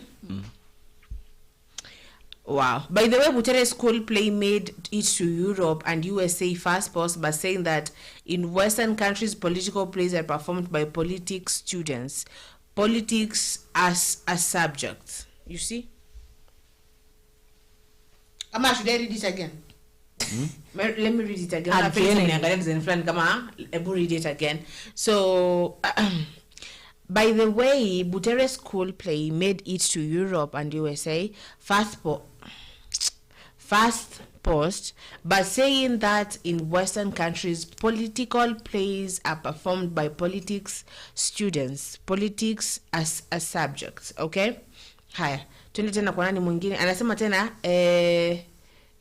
wow. By the way, Butere school play made it to Europe and USA fast post by saying that in Western countries, political plays are performed by politics students. Politics as a subject. You see? Ama, should I read it again? Let me read it again. Read it again. So, by the way, Butere school play made it to Europe and USA fast post, but saying that in Western countries, political plays are performed by politics students. Politics as a subject. Okay? Haya. Tuende tena kwa nani mwingine. Anasema tena,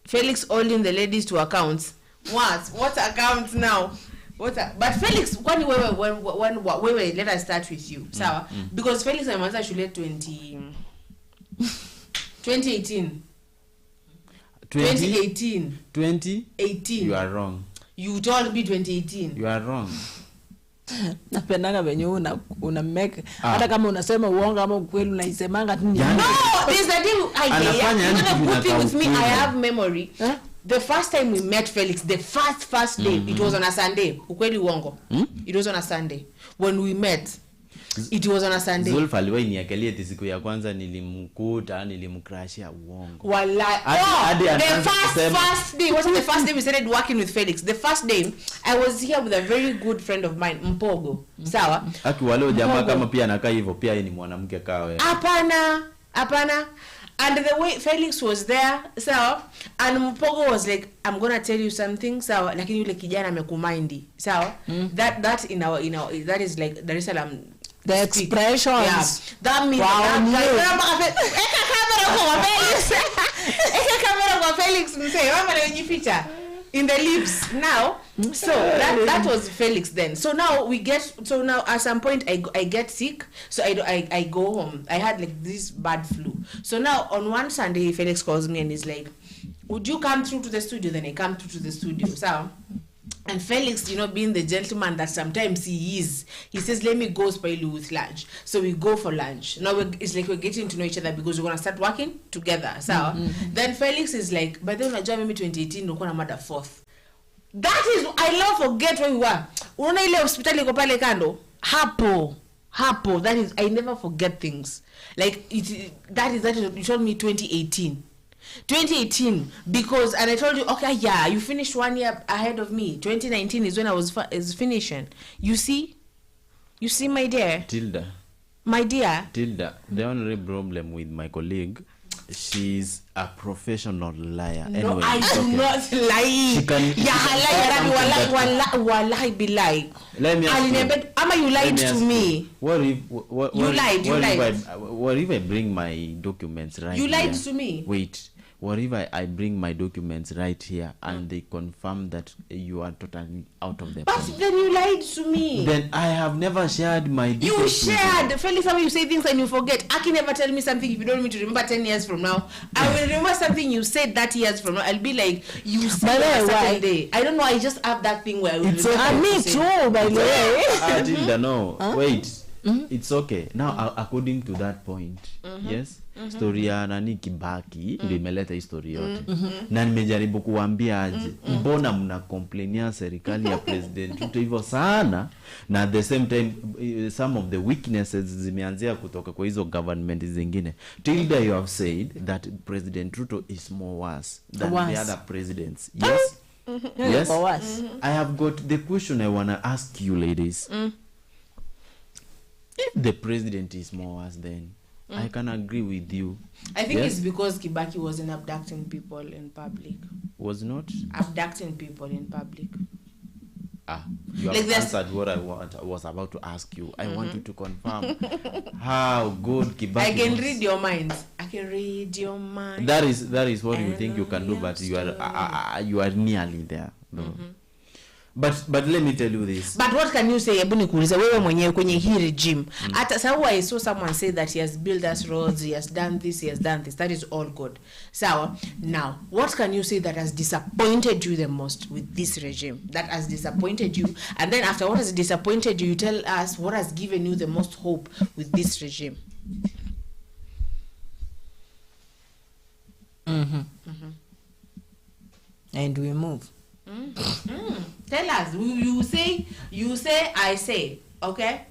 Felix holding the ladies to accounts. What accounts now? But Felix, kwani wewe let us start with you. Sawa? Because Felix ameanza shule 2018. 2018. 2018. You are wrong. You told me 2018. You are wrong. Napendanga venye una make hata kama unasema uongo ama ukweli unaisemanga tu. No, there's a deal. Good thing with me, I have memory. Huh? The first time we met Felix, the first day, it was on a Sunday. Ukweli uongo. It was on a Sunday. When we met, it was on a Sunday. Zulfa aliwahi niangalia siku ya kwanza nilimkuta nilimcrashia uongo. Wallahi. The first day, was the first day we started working with Felix. The first day I was here with a very good friend of mine, Mpogo. Sawa? Aki wale jamaa kama pia anakaa hivyo pia ni mwanamke kaa wewe. Hapana. And the way Felix was there, sawa, and Mpogo was like, I'm gonna tell you something, sawa, lakini yule kijana amekumind, sawa. That in our that is like Dar es Salaam. The expressions. Yeah. That means Felix msee mama anajificha in the lips now. So that was Felix then. So now at some point I get sick, so I go home. I had like this bad flu. So now on one Sunday Felix calls me and he's like, would you come through to the studio? Then I come through to the studio. So and Felix, being the gentleman that sometimes he is, he says, let me go spoil you with lunch. So we go for lunch. Now it's like we're getting to know each other because we're going to start working together. So then Felix is like, but then unajua mimi 2018 nilikuwa na mada 4th. That is, I love forget where we were. Unaona ile hospitali iko pale kando? Hapo. That is, I never forget things. Like that is you told me 2018 because, and I told you, okay, yeah, you finished 1 year ahead of me. 2019 is when I was finishing. You see, my dear. Tilda, the only problem with my colleague, she's a professional liar. No, anyway, I do not lie. She can. Wallahi be lie. Let me ask you. Ama you lied to me. What if you lied? What if I bring my documents right? You lied here? To me. Wait. What if I bring my documents right here and they confirm that you are totally out of the But problem? Then you lied to me. Then I have never shared my details. You shared. Felix, how you say things and you forget. I can never tell me something if you don't want me to remember 10 years from now. I will remember something you said that years from now. I'll be like, you said a certain day. I don't know. I just have that thing where I will remember. Me too, by the way. I didn't know. Wait. It's okay. Now, according to that point, yes, story ya nani Kibaki ndio imeleta history yote. Na nimejaribu kuambia aje, mbona mna complainia serikali ya President Ruto hivyo sana, na at the same time some of the weaknesses zimeanzia kutoka kwa hizo government zingine. Till you have said that President Ruto is more worse than the other presidents. Yes. Yes. I have got the question I want to ask you ladies. If the president is more worse, then I can agree with you. I think it's because Kibaki wasn't abducting people in public. Was not? Abducting people in public. You have answered what I was about to ask you. I want you to confirm how good Kibaki I can was. read your mind. I can read your mind. That is what you think you can do, but you are nearly there. No. But let me tell you this. But what can you say? Hebu nikuulize wewe mwenyewe kwenye hii regime. Hata sawa, I saw someone say that he has built us roads, he has done this, he has done this. That is all good. Sawa. Now, what can you say that has disappointed you the most with this regime? That has disappointed you, and then after what has disappointed you, you tell us what has given you the most hope with this regime. And we move. Tell us. You say, I say. Okay?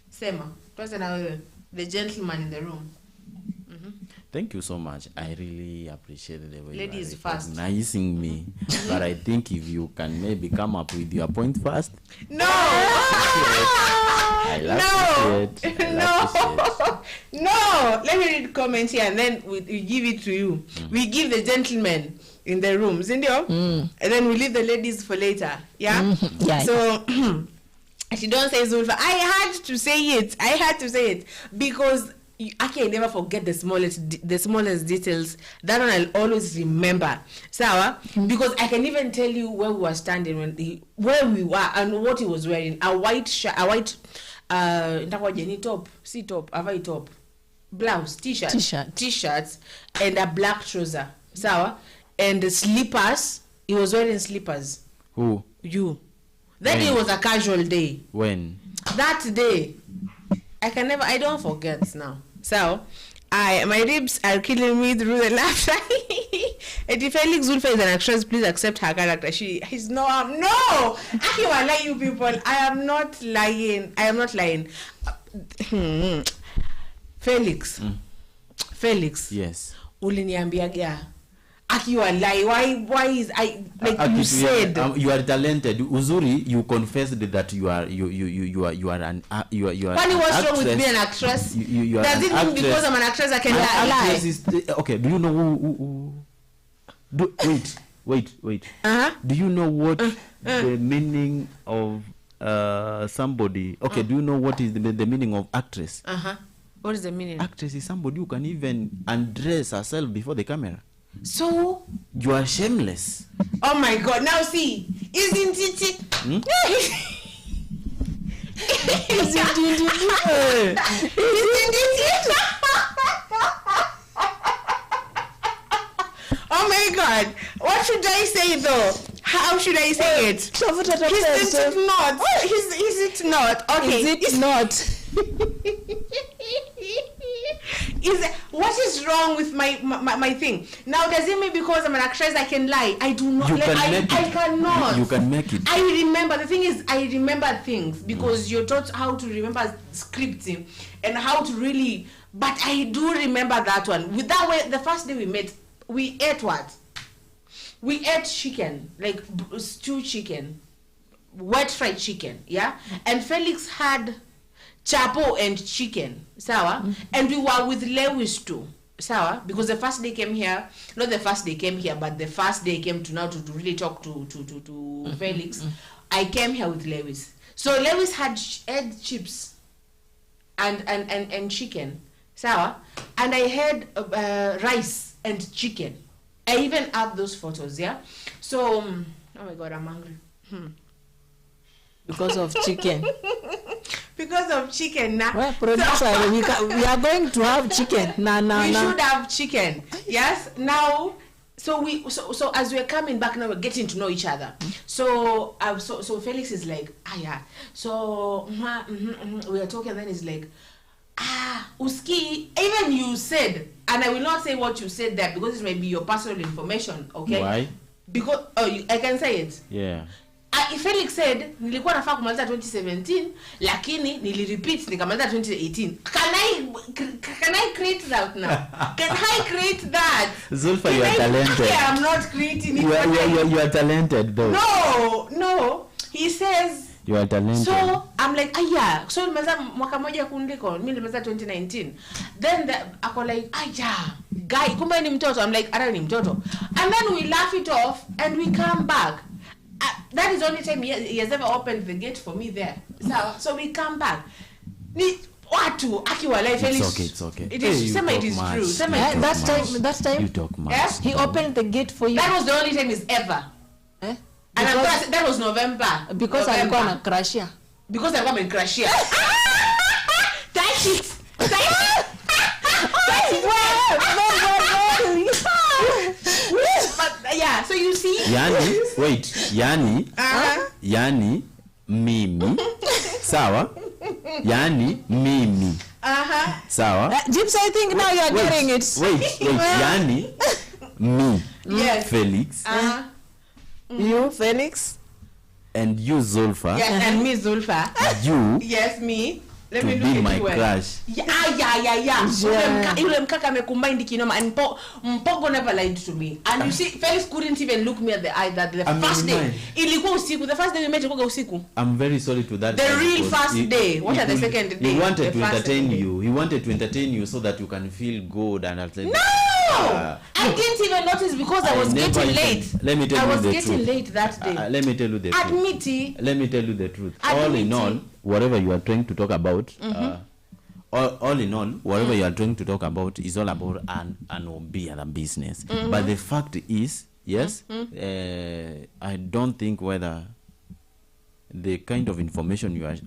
Sema. The gentleman in the room. Thank you so much. I really appreciate the way Ladies you are first. recognizing me. But I think if you can maybe come up with your point first. No! No! Let me read comments here and then we give it to you. We give the gentleman in the room, Zindio? And then we leave the ladies for later. Yeah? Yeah. So, she don't say Zulfa. I had to say it because I can never forget the smallest details. That one I'll always remember. Sawa? Because I can even tell you where we were standing where we were and what he was wearing. A white blouse, t-shirts, and a black trouser. Sawa? and slippers. He was wearing slippers. Who? You. Then When? it was a casual day. When? That day, I don't forget now. So, my ribs are killing me through the laughter. And if Felix Zulfa is an actress, please accept her character. He's no, no. Actually, I lie, you people. I am not lying. Felix. Felix. Yes. Uliniambiaga. Akiwa lie. Why is I like you said? You are talented. Uzuri, you confessed that you are an Funny, what's wrong with being an actress? You are Does an it mean actress. because I'm an actress I can lie? Okay. Do you know who? Wait. Do you know what the meaning of somebody? Okay. Do you know what is the meaning of actress? What is the meaning? Actress is somebody who can even undress herself before the camera. So you are shameless. Oh my God! Now see, isn't it? Isn't it? Oh my God! What should I say though? How should I say it? Is it not? Is it not? Okay. Is it not? What is wrong with my thing? Now, does it mean because I'm an actress I can lie? I do not. I cannot. You can make it. I remember. The thing is, I remember things because you're taught how to remember scripting and how to really. But I do remember that one. With that way, the first day we met, we ate what? We ate chicken, like stewed chicken, wet fried chicken, yeah. And Felix had chapo and chicken, sawa. And we were with Lewis too, sawa. Because the first day came here, not the first day came here, but the first day came to now to really talk to Felix. I came here with Lewis. So Lewis had egg chips and chicken, sawa. And I had rice and chicken. I even have those photos, yeah. So, oh my God, I'm hungry. Because of chicken. Because of chicken, nah. Well, producer, we are going to have chicken. We should have chicken. Yes. Now, so as we're coming back now, we're getting to know each other. So Felix is like, yeah. So we are talking, and then he's like, Uski, even you said, and I will not say what you said there because it may be your personal information, okay? Why? Because I can say it. Yeah. Felix said nilikuwa nafaa kumaliza 2017 lakini nilirepeat nikamaliza 2018. Can I create that now? Can I create that? Zulfa, you are talented. I'm not creating it. You are talented though. No. He says you are talented. So I'm like, yeah. So nimeza mwaka moja kuliko mimi nimeza 2019. Then ako like, guy, kumbe ni mtoto. I'm like, ara ni mtoto. And then we laugh it off and we come back. That is the only time he has ever opened the gate for me there. So we come back. Watu akiwa life. It's okay. It is true. That time you talk much. Yes? He opened the gate for you. That was the only time he's ever. Eh? And I'm gonna say that was November. Because I'm gonna crash here. Because I'm gonna crash here. Touch it. But yeah, so you see. Yani mimi. Sawa. Yani mimi. Sawa. Gypsy, I think now you are getting it. Wait. Yani me. Yes. Felix. You, Felix. And you, Zulfa. Yes, and me, Zulfa. You. Yes, me. Let me to look be at my you well. crush. Yeah. Yule mkaka amecombine kinoma and Mpogo never lied to me. And you see, Felix couldn't even look me at the eye that the first day. Ilikuwa usiku. The first day we met ilikuwa usiku. I'm very sorry to that. The real first day. What are the second day? He wanted to entertain you. He wanted to entertain you so that you can feel good and I'll no! I didn't even notice because I was getting late. Let me tell you the truth. I was getting late that day. Let me tell you the truth. Admit it. Let me tell you the truth. All in all, whatever you are trying to talk about, all in all, whatever you are trying to talk about is all about an OB and a business. But the fact is, yes, I don't think whether the kind of information you are.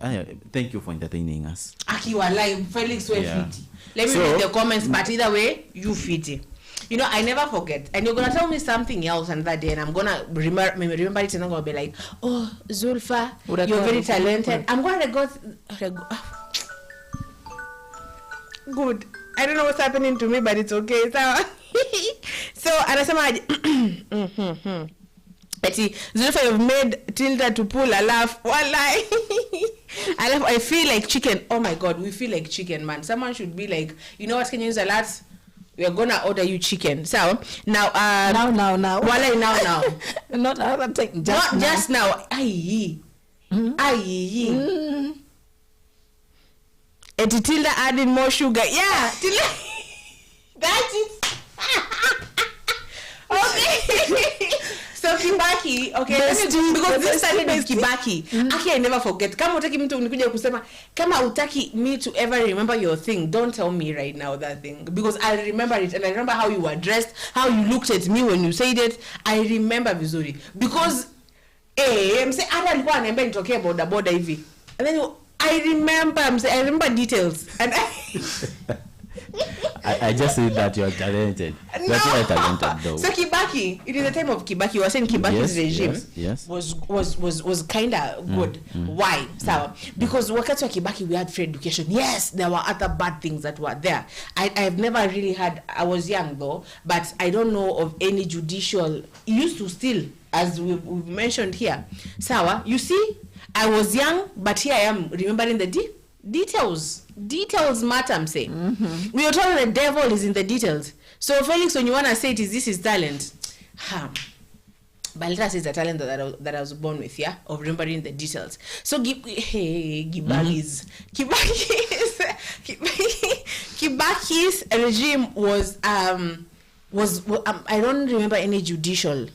Thank you for entertaining us. Akiwa live, Felix were fitty. Let me read the comments, but either way, you fitty. You know, I never forget. And you're gonna tell me something else another day, and I'm gonna remember it, and I'm gonna be like, oh, Zulfa, you're very talented. I'm gonna go. Good. I don't know what's happening to me, but it's okay. So anasema ati Zulfa, you've made Tilda to pull a laugh. Walai. I feel like chicken. Oh my God, we feel like chicken, man. Someone should be like, you know what, can you use a lot? We are gonna order you chicken. So now now. Walai, now. Not other thing. Just now. Aye. Aye. And Tilda adding more sugar. Yeah, Tilda. That's it. Okay. So Kibaki, okay, because this started with Kibaki. Actually, I never forget. Kama utaki mtu unikuja kusema, kama utaki me to ever remember your thing, don't tell me right now that thing, because I remember it, and I remember how you were dressed, how you looked at me when you said it. I remember vizuri because I'm saying hata alikuwa ananiambia nitokee boda hivi, and then I remember details, and I just said that you are talented. No. That's why talented though. So Kibaki, it is the time of Kibaki. You were saying Kibaki's regime was kind of good. Why? So because wakati wa Kibaki we had free education. Yes, there were other bad things that were there. I've never really had. I was young though, but I don't know of any judicial. It used to still, as we've mentioned here. Sawa, you see, I was young, but here I am remembering the details. Details matter, I'm saying. We are told the devil is in the details. So Felix, when you want to say this is talent, but let us say the talent that I was born with, yeah, of remembering the details. So Kibaki's regime was I don't remember any judicial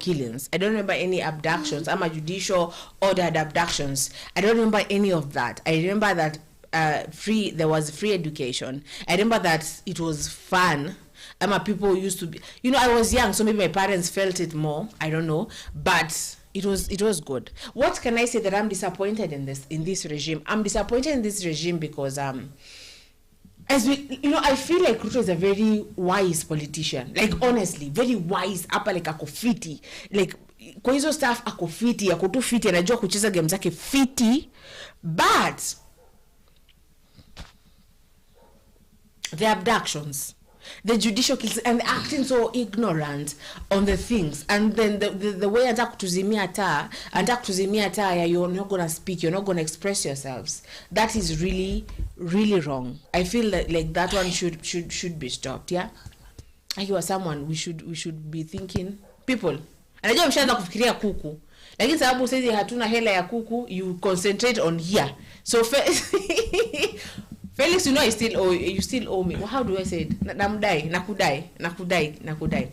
killings. I don't remember any abductions. I'm a judicial ordered abductions. I don't remember any of that. I remember that there was free education. I remember that it was fun. People used to be, you know, I was young, so maybe my parents felt it more. I don't know, but it was good. What can I say that I'm disappointed in this regime? I'm disappointed in this regime because as we, you know, I feel like Ruto is a very wise politician. Like honestly, very wise. Hapa like ako fiti. Like kwa hizo staff ako fiti, ako tu fiti, anajua kucheza game zake fiti, but the abductions, the judicial kills, and acting so ignorant on the things, and then the way anataka kutuzimia taa, you're not gonna speak, you're not gonna express yourselves. That is really, really wrong. I feel like that one should be stopped. Yeah, you are someone we should be thinking people. Anajua mshaanza kufikiria kuku, lakini sababu sisi hatuna hela ya kuku, you concentrate on here. So Felix, you know, you still owe me. Well, how do I say it? Nakudai.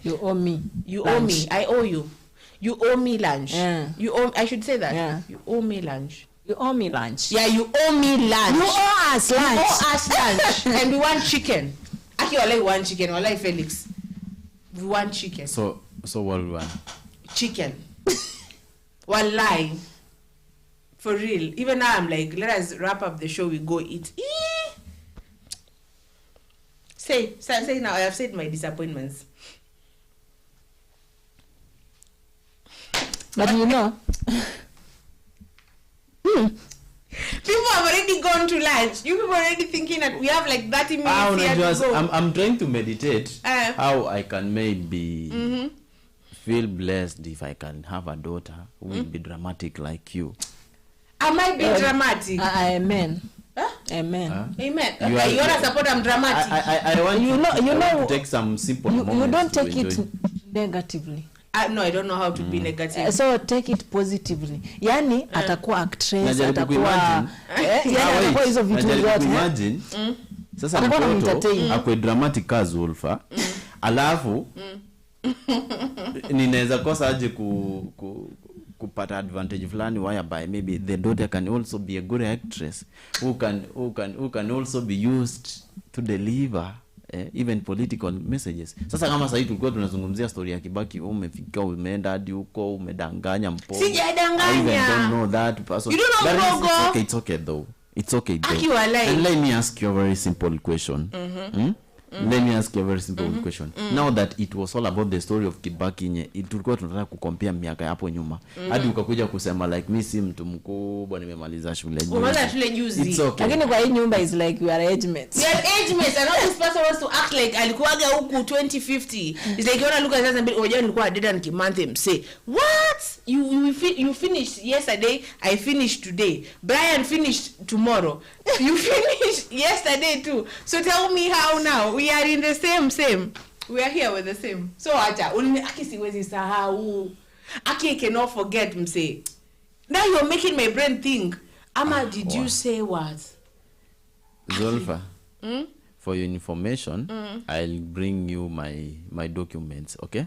You owe me. You lunch. Owe me. I owe you. You owe me lunch. Yeah. I should say that. Yeah. You owe me lunch. You owe me lunch. Yeah, you owe me lunch. You owe us lunch. You owe us lunch. And we want chicken. Aki walai want chicken. Walai Felix. We want chicken. So what we want? Chicken. Walai. For real. Even now I'm like, let us wrap up the show, we go eat. Say now, I have said my disappointments. But you know, people have already gone to lunch. You people are already thinking that we have like 30 minutes here to go. I'm trying to meditate how I can maybe feel blessed if I can have a daughter who will be dramatic like you. I might be dramatic. Amen. Huh? Amen. Amen. Okay, you want to support I'm dramatic. I want you know to take some simple moments. You don't take it negatively. No, I don't know how to be negative. So take it positively. Yani atakuwa actress, atakuwa atakuwa hizo vitu zote. Imagine. Sasa mtoto akwe dramatic as Wolfa. Alafu ninaweza kosa aje kupata advantage fulani whereby maybe the daughter can also be a good actress who can also be used to deliver even political messages. Sasa kama sasa tulikuwa tunazungumzia story ya Kibaki, umefika umeenda hadi huko umedanganya mpo. Sijadanganya. I even don't know that person. You don't know Wadogo. It's okay though. And let me ask you a very simple question. Let me ask you a very simple question. Now that it was all about the story of Kibaki, tulikuwa tunataka kucompare miaka hapo nyuma. Hadi ukakuja kusema like mimi si mtu mkubwa nimemaliza shule juzi. Umaliza shule juzi. Lakini kwa hii nyumba is like we are age mates. We are age mates and all this person wants to act like alikuwaga huku 2050. It's like you wanna look at us and be oja nilikuwa dead and Kimanthe say, "What? You finished yesterday, I finished today. Brian finished tomorrow. You finished yesterday too. So tell me how now? We are in the same. We are here with the same. So acha aki siwezi sahau. Aki cannot forget mse. Now you're making my brain think. Ama did you say what? Zolfa. For your information, I'll bring you my documents, okay?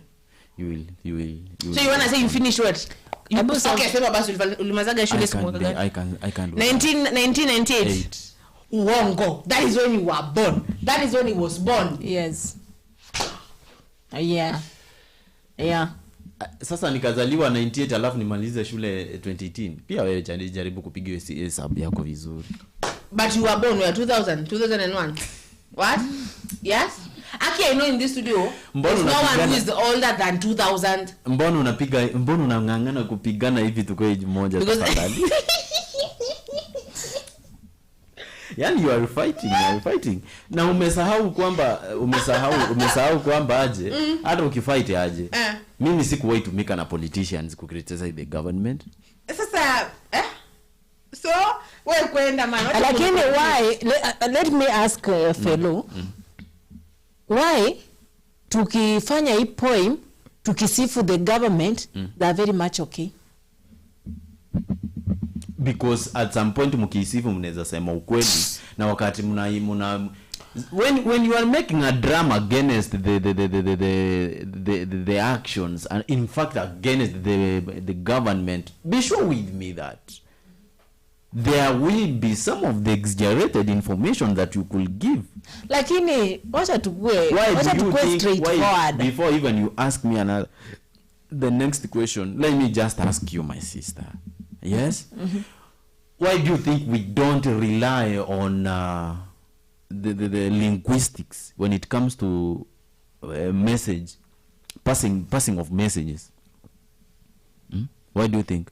You will. So you wanna say you finished what? Okay, sema basi ulimazaga shule siku gani? I can do 1998. Uongo. That is when you were born. That is when he was born. Yes. Yeah. Sasa nikazaliwa 98 alafu nimalize shule 2018. Pia wewe jaribu kupiga hesabu yako vizuri. But you were born where 2001. What? Yes? Aki, I know in this studio there's no one who is older than 2000. Mbona unangangana kupigana hivi tuko age moja tafadhali? Yani you are fighting. Na umesahau kwamba aje hata ukifight aje. Mimi sikuwahi tumika na politicians ku criticize the government. Sasa so wewe kwenda man. Lakini why let me ask a fellow. Why tukifanya hii poem tukisifu the government they are very much okay? Because at some point mkisifu mnaweza sema ukweli na wakati when you are making a drama against the actions and in fact against the government, be sure with me that there will be some of the exaggerated information that you could give. Lakini wacha tukue straightforward. Before even you ask me the next question, let me just ask you, my sister. Yes? Why do you think we don't rely on the linguistics when it comes to message passing of messages? Why do you think?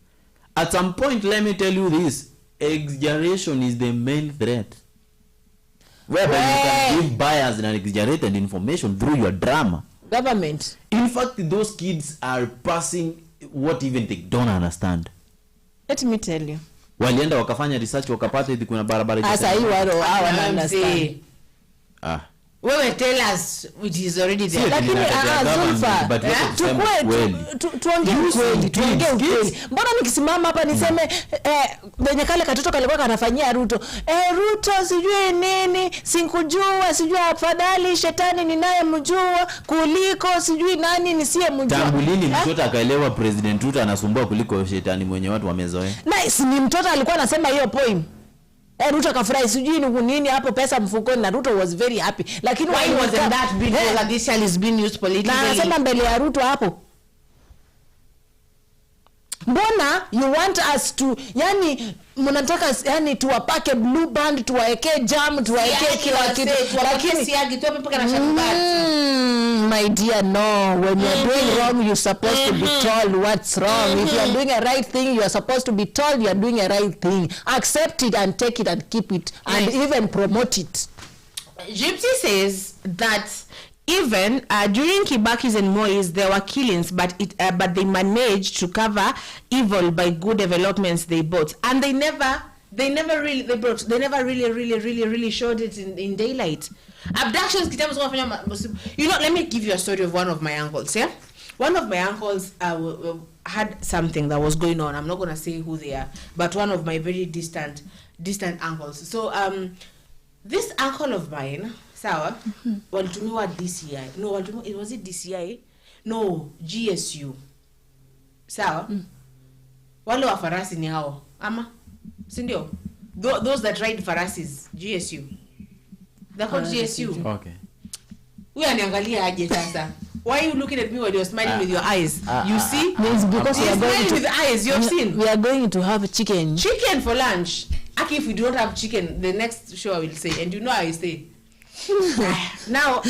At some point, let me tell you this, exaggeration is the main threat. Whereby you can give biased and exaggerated information through your drama. Government. In fact, those kids are passing what even they don't understand. Let me tell you. Walienda wakafanya research wakapata hivi kuna barabara asa hii wao understand. Wewe tell us which is already there. Lakini Zulfa tuongee ukweli. Mbona nikisimama hapa niseme benye kale katoto kalikuwa kanafanyia Ruto. Ruto sijui nini, sikujua, sijui afadhali shetani ninayemjua kuliko sijui nani nisiyemjua. Tangu lini mtoto akaelewa President Ruto anasumbua kuliko shetani mwenye watu wamezoea? Nice, ni mtoto alikuwa anasema hiyo poem. Ruto kafurahi sijui ni nini hapo pesa mfukoni na Ruto was very happy. Lakini why wasn't that because that this is being used politically? Na nasema mbele ya Ruto hapo. Mbona you want us to yani mnataka yani tuwapake blue band tuwaeke jam tuwaeke kila kitu lakini siagi tu mpaka na shambani. My dear, no, when you are doing wrong you're supposed to be told what's wrong. If you are doing a right thing you are supposed to be told you are doing a right thing. Accept it and take it and keep it and even promote it. Gypsy says that even during Kibaki's and Moi's there were killings, but they managed to cover evil by good developments they brought, and they never really showed it in daylight. Abductions, you know, let me give you a story of one of my uncles. Yeah, one of my uncles had something that was going on. I'm not gonna say who they are, but one of my very distant uncles. So this uncle of mine, sawa, walitumiwa DCI. No, was it DCI? No, GSU. Sawa? Wale wa farasi ni hao. Ama? Sindio? Those that ride farasis, GSU. They're called GSU. Okay. We aniangalia aje sasa. Why are you looking at me when you're smiling with your eyes? You see? It's because we are going with eyes, you've seen. We are going to have chicken for lunch. Aki, if we don't have chicken, the next show I will say, and you know I say, Now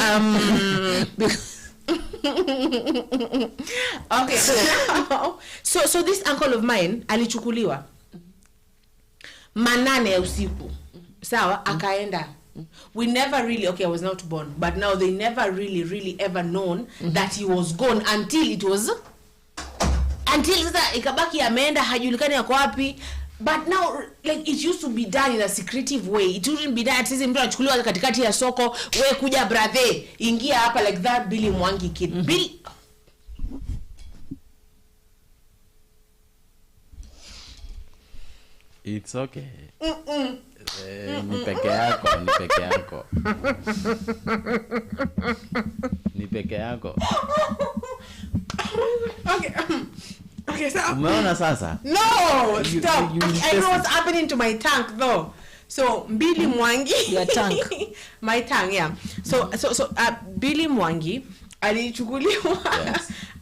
okay, so this uncle of mine alichukuliwa manane ya usiku, sawa, akaenda. We never really, okay, I was not born, but now they never really ever known that he was gone until sasa ikabaki ameenda, hajulikani yako wapi. But now, like, it used to be done in a secretive way. It wouldn't be that sisi mtu anachukuliwa katikati ya soko, we kuja brother, ingia hapa, like that Billy Mwangi kid. Billy, it's okay. Ni peke yako. Ni peke yako. Okay, so umeona sasa? No, stop. I know what's happening to my tank though. So Billy Mwangi, your tank. My tank, yeah. So Billy Mwangi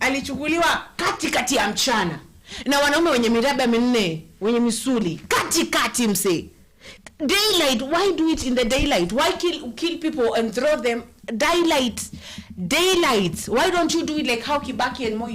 alichukuliwa katikati ya mchana na wanaume wenye miraba minne, wenye misuli, katikati mse. Daylight, why do it in the daylight? Why kill people and throw them daylight? Why don't you do it like how Kibaki and Mo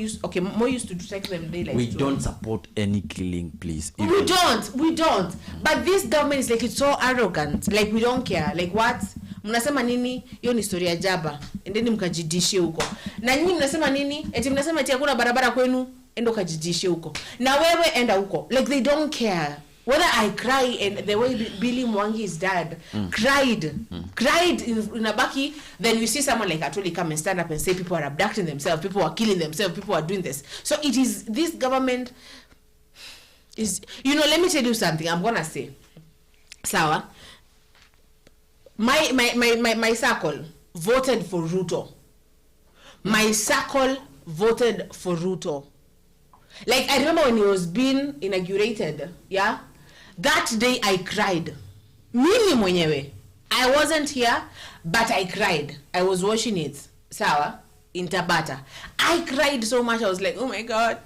used to take them daylight? We don't support any killing, please. We don't. But this government is like, it's so arrogant. Like, we don't care. Like, what? Mnasema nini? Hiyo ni story ya jaba. Endeni mkajidishie huko. Na nyinyi mnasema nini? Eti mnasema eti hakuna barabara kwenu, endo kajidishie huko. Na wewe enda huko. Like, they don't care. Whether I cry, and the way Billy Mwangi's dad cried in a baki, then you see someone like Atuli come and stand up and say people are abducting themselves, people are killing themselves, people are doing this. So it is, this government is, let me tell you something. I'm gonna say, Sawa, my circle voted for Ruto. My circle voted for Ruto. Like, I remember when he was being inaugurated, yeah? That day I cried. Mimi mwenyewe. I wasn't here, but I cried. I was watching it, sawa, in Tabata. I cried so much. I was like, oh my God,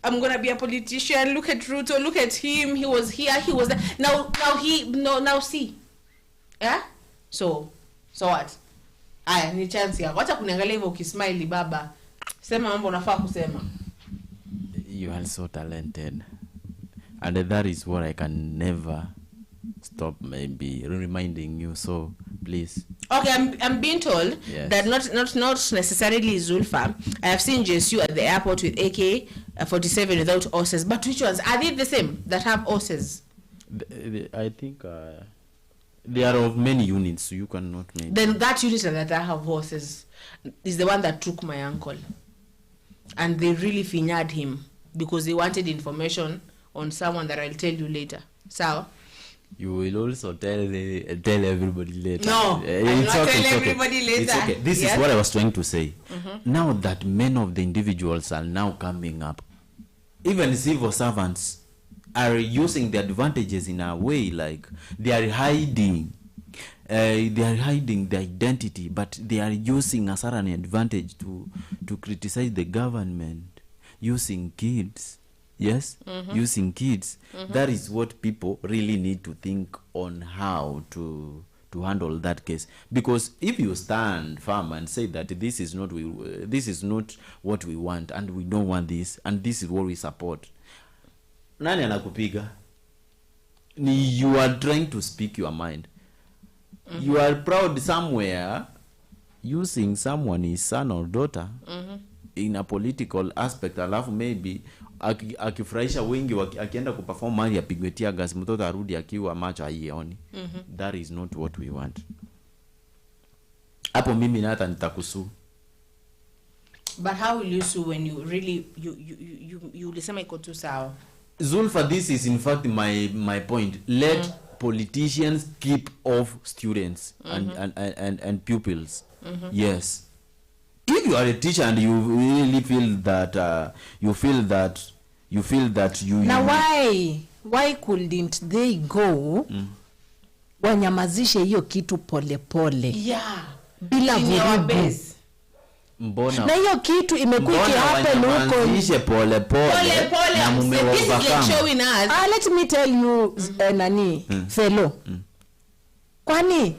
I'm gonna be a politician. Look at Ruto, look at him. He was here, he was there. Now see. Yeah? So what? Aya, ni chance yako. Wacha kuniangalia hivyo ukismile baba. Sema mambo unafaa kusema. You are so talented, and that is what I can never stop maybe reminding you, so please. Okay, I'm being told that not necessarily Zulfa. I have seen JSU at the airport with AK-47 without horses, but which ones are they the same that have horses? I think they are of many units, so you cannot make. Then that unit that have horses is the one that took my uncle, and they really fingered him because they wanted information on someone that I'll tell you later. So you will also tell everybody later. No, I'll not tell everybody later. It's okay. This is what I was trying to say. Now that many of the individuals are now coming up, even civil servants are using the advantages in a way, like they are hiding the identity, but they are using a certain advantage to criticize the government, using kids. Yes, using kids. That is what people really need to think on how to handle that case. Because if you stand firm and say that this is not what we want, and we don't want this, and this is what we support, nani anakupiga? You are trying to speak your mind. You are proud somewhere using someone's son or daughter in a political aspect, alafu maybe akifurahisha wengi akienda kuperform mali apigwe tear gas, mtoto arudi akiwa macho haioni. That is not what we want. Hapo mimi hata nitakusu. But how will you sue when you really you lisema iko tu sawa? Zulfa, this is in fact my point. Let politicians keep off students and pupils. Yes. If you are a teacher and you really feel that now why couldn't they go wanyamazishe hiyo kitu pole pole, bila vurugu? Mbona na hiyo kitu imekuwa happen huko wanyamazishe pole na mumeovercome? Let me tell you, nani fellow, kwani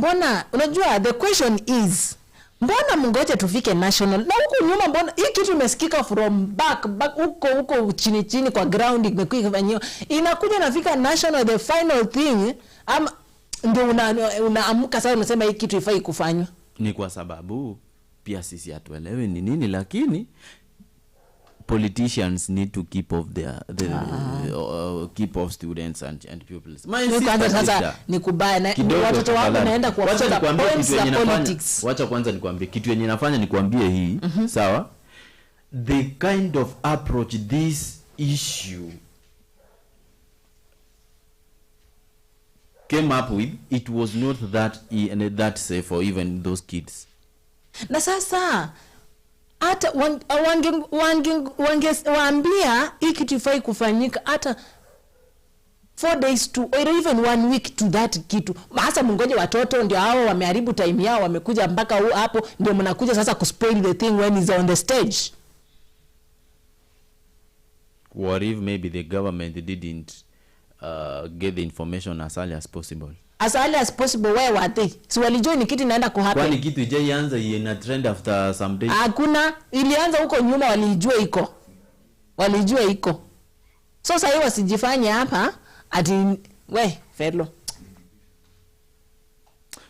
mbona unajua the question is mbona mngoje tufike national na huko nyuma mbona hii kitu imesikika from back huko chini kwa ground imekuwa ikifanywa inakuja nafika national the final thing ama ndio unaamka sasa unasema hii kitu ifai kufanywa. Ni kwa sababu pia sisi hatuelewi ni nini, lakini politicians need to keep off keep off students and pupils. Sasa ni kubaya na watoto wao wanaenda kwa points za politics. Wacha kwanza nikwambie kitu yenye nafanya nikwambie hii, sawa? The kind of approach this issue came up with, it was not that safe for even those kids. Na sasa hata wangewaambia hii kitu ifai kufanyika hata 4 days to or even 1 week to that kitu. Hasa mngoje watoto ndio hao wameharibu time yao wamekuja mpaka hapo ndio mnakuja sasa kuspoil the thing when is on the stage. What if maybe the government didn't get the information as early as possible? As early as possible, where were they? So walijua ni kitu inaenda kuhappen. Kwani kitu ijaanza ina trend after some days? Hakuna, ilianza huko nyuma walijua iko. So sasa hiyo wasijifanye hapa ati fellow.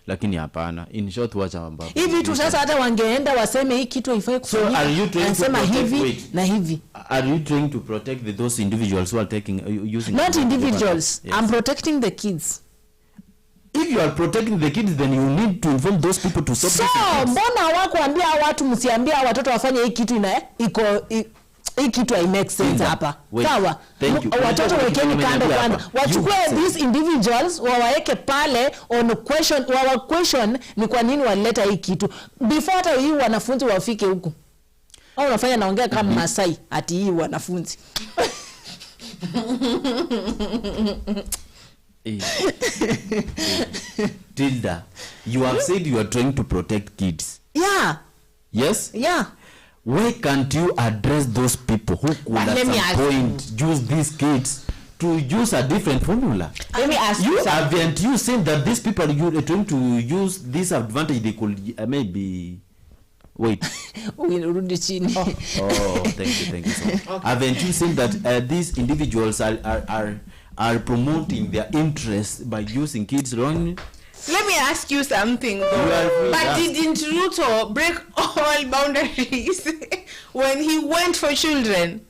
Lakini hapana, in short wacha ambapo hivi tu sasa hata wangeenda waseme hii kitu haifai kufanyika. So are you trying to protect hivi na hivi? Are you trying to protect those individuals who are using not individuals? Yes. I'm protecting the kids. If you are protecting the kids, then you need to inform those people to stop. So mbona hawakuambia watu msiambia watoto wafanye hii kitu hii kitu I make sense hapa. Sawa? Watoto wekeni kando kwanza. Wachukue these individuals wawaeke pale on question ni kwa nini walileta hii kitu before hata hii wanafunzi wafike huko. Au unafanya naongea kama Masai ati hii wanafunzi. Tilda, you have said you are trying to protect kids. Yeah. Yes? Yeah. Why can't you address those people who could at some point use these kids to use a different formula? Let me ask you. Haven't you seen that these people are trying to use this advantage? They could maybe... Wait. Urudi chini. Oh, thank you so much. Okay. Haven't you seen that these individuals are promoting their interests by using kids wrongly? Let me ask you something though. But didn't Ruto break all boundaries when he went for children?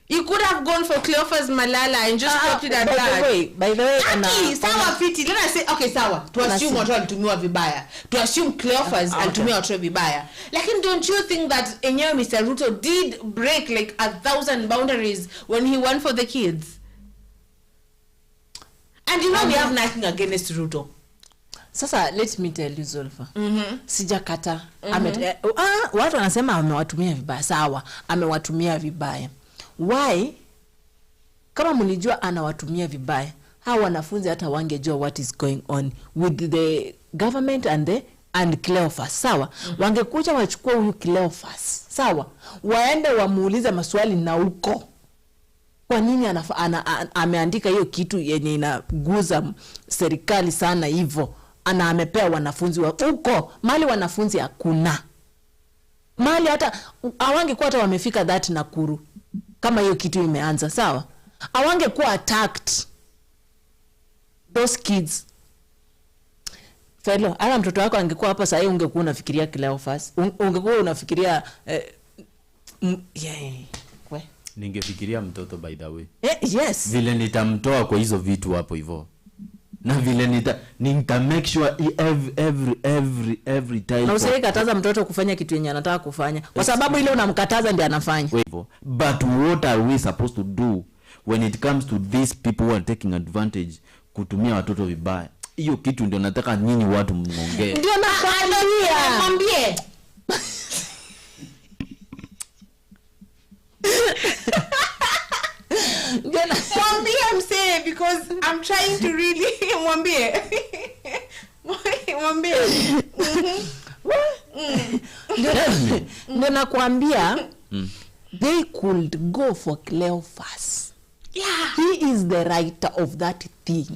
You could have gone for Cleophas Malala and just stopped it at that. By the way, sawa fiti. Let us say, okay, sawa. To assume watu walitumiwa vibaya. To assume Cleophas alitumia watu vibaya. Lakini don't you think that enyewe Mr. Ruto did break like 1,000 boundaries when he went for the kids? And you know we have nothing against Ruto. Sasa let me tell you Zulfa. Sijakata. Watu wanasema amewatumia vibaya. Sawa, amewatumia vibaya. Why? Kama mlijua anawatumia vibaya, hao wanafunzi hata wangejua what is going on with the government and Cleophas. Sawa? Wangekuja wachukua huyu Cleophas. Sawa? Waende wamuulize maswali na uko. Kwa nini ameandika hiyo kitu yenye inaguza serikali sana hivyo? Amepea wanafunzi wa uko mali wanafunzi hakuna. Mali hata hawangekuwa hata wamefika that Nakuru kama hiyo kitu imeanza. Sawa? Hawangekuwa attacked those kids. Fellow, ala mtoto wako angekuwa hapa sasa ungekuwa unafikiria Cleophas. Ungekuwa unafikiria ningefikiria mtoto by the way. Yes. Vile nitamtoa kwa hizo vitu hapo hivyo. Na vile nita make sure every time. Na usikataza mtoto kufanya kitu yenye anataka kufanya. Kwa sababu ile unamkataza ndiye anafanya. But what are we supposed to do when it comes to these people who are taking advantage kutumia watoto vibaya? Hiyo kitu ndio nataka nyinyi watu muongee. Ndio nakwambia. Mwambie. Mwambie msee because I'm trying to really mwambie. Ndio nakwambia they could go for Cleophas. Yeah. he is the writer of that thing.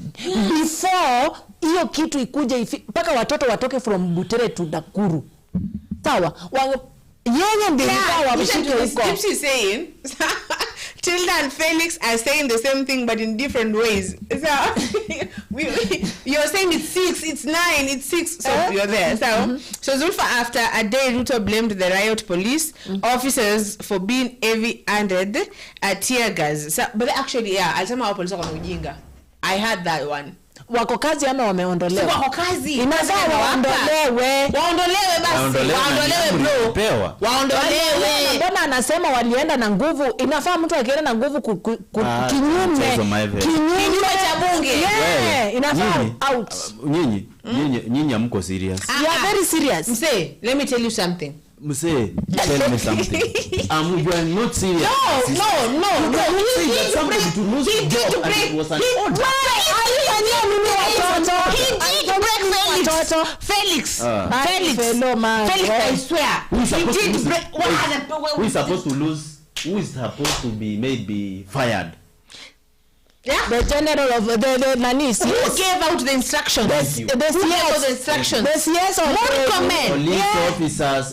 Before hiyo kitu ikuje mpaka watoto watoke from Butere to Nakuru. Sawa? Yeye ndiye wamshike huko. Gypsy saying Tilda and Felix are saying the same thing but in different ways. So you're saying it's 6, it's 9, it's 6. So you're there. So Zulfa, after a day, Ruto blamed the riot police officers for being heavy-handed at tear gas. So, but actually, yeah, alisema police wako na ujinga. I heard that one. Wako kazi ama wameondolewa? Wako kazi. Inafaa waondolewe. Waondolewe basi. Waondolewe bro. Waondolewe. Mbona anasema walienda na nguvu? Inafaa mtu akienda na nguvu kinyume cha bunge. Yeah, inafaa out. Nyinyi amko serious. You are very serious. Mse, let me tell you something. Mse, tell me something. You are not serious. No. He did to break Felix, I swear. Who is supposed to lose? Who is supposed to be fired? Yeah? The general of the Nanis. Who gave out the instructions? Who gave out the instructions? The CS or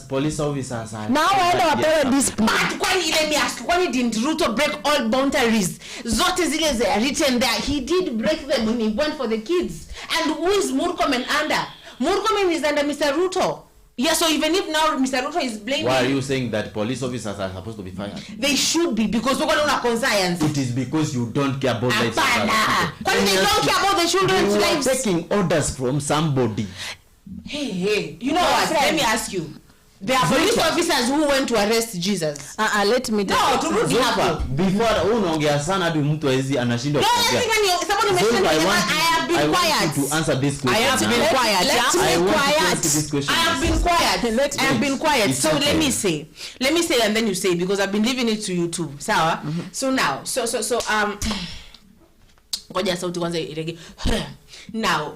police officers. Now I know about this. But let me ask, why didn't Ruto break all boundaries? Zote zile are written there. He did break them when he went for the kids. And who is Murkomen under? Murkomen is under Mr. Ruto. Yeah, so even if now Mr. Ruto is blaming... Why are you saying that police officers are supposed to be fired? They should be, because we're going to conscience. It is because you don't care about the children. Because they don't care about the children's lives. You are taking orders from somebody. Hey, you know what? Let me ask you. There are police officers who went to arrest Jesus. Let me tell you. Before unaongea sana hadi mtu hizi anashindwa kuongea. Somebody mentioned I have been quiet. I want you to answer this question. I have been quiet. I have been quiet. I have been quiet. So let me say and then you say, because I've been leaving it to you too. Sawa? So now, ngoja sauti kwanza irege. Now,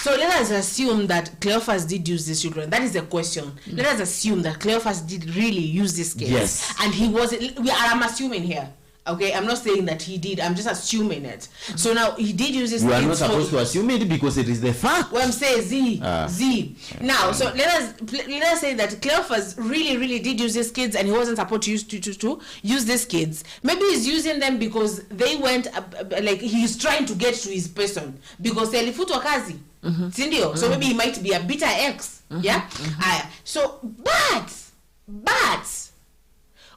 so let us assume that Cleophas did use these children. That is the question. Let us assume that Cleophas did really use these kids. Yes. And he wasn't. I'm assuming here. Okay, I'm not saying that he did. I'm just assuming it. So now he did use this. You are not supposed to assume it because it is the fact. Well, I'm saying Z. Now, so let us say that Cleophas really did use these kids, and he wasn't supposed to use these kids. Maybe he's using them because they went like he's trying to get to his person because alifutwa kazi. Sindio? So maybe he might be a bitter ex. Yeah. So, but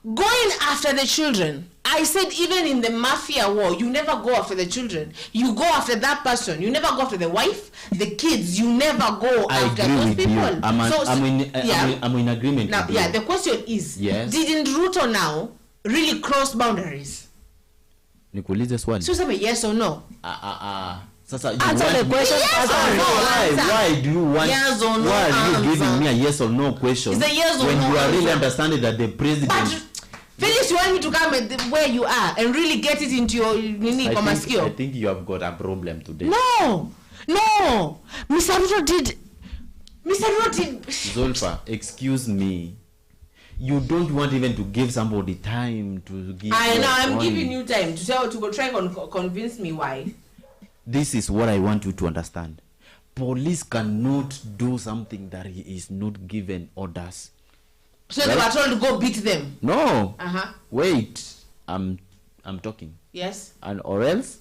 going after the children. I said even in the mafia war, you never go after the children. You go after that person. You never go after the wife, the kids. You never go after those people. I'm in agreement. Now, with you. The question is, yes. Didn't Ruto now really cross boundaries? Nikuulize swali. So say yes or no. Sasa you answer the question. Yes or no. Why do you want? Yes or no. Why are you giving me a yes or no question? It's a yes or when no you are really answer. understanding that the president. But Felix, you want me to come where you are and really get it into your I think you have got a problem today. No. Mr. Ruto did. Zulfa, excuse me. You don't want even to give somebody time to give. I know. I'm giving you time to try and convince me why. This is what I want you to understand. Police cannot do something that he is not given orders. So right? They were told to go beat them. No. Wait. I'm talking. Yes. And or else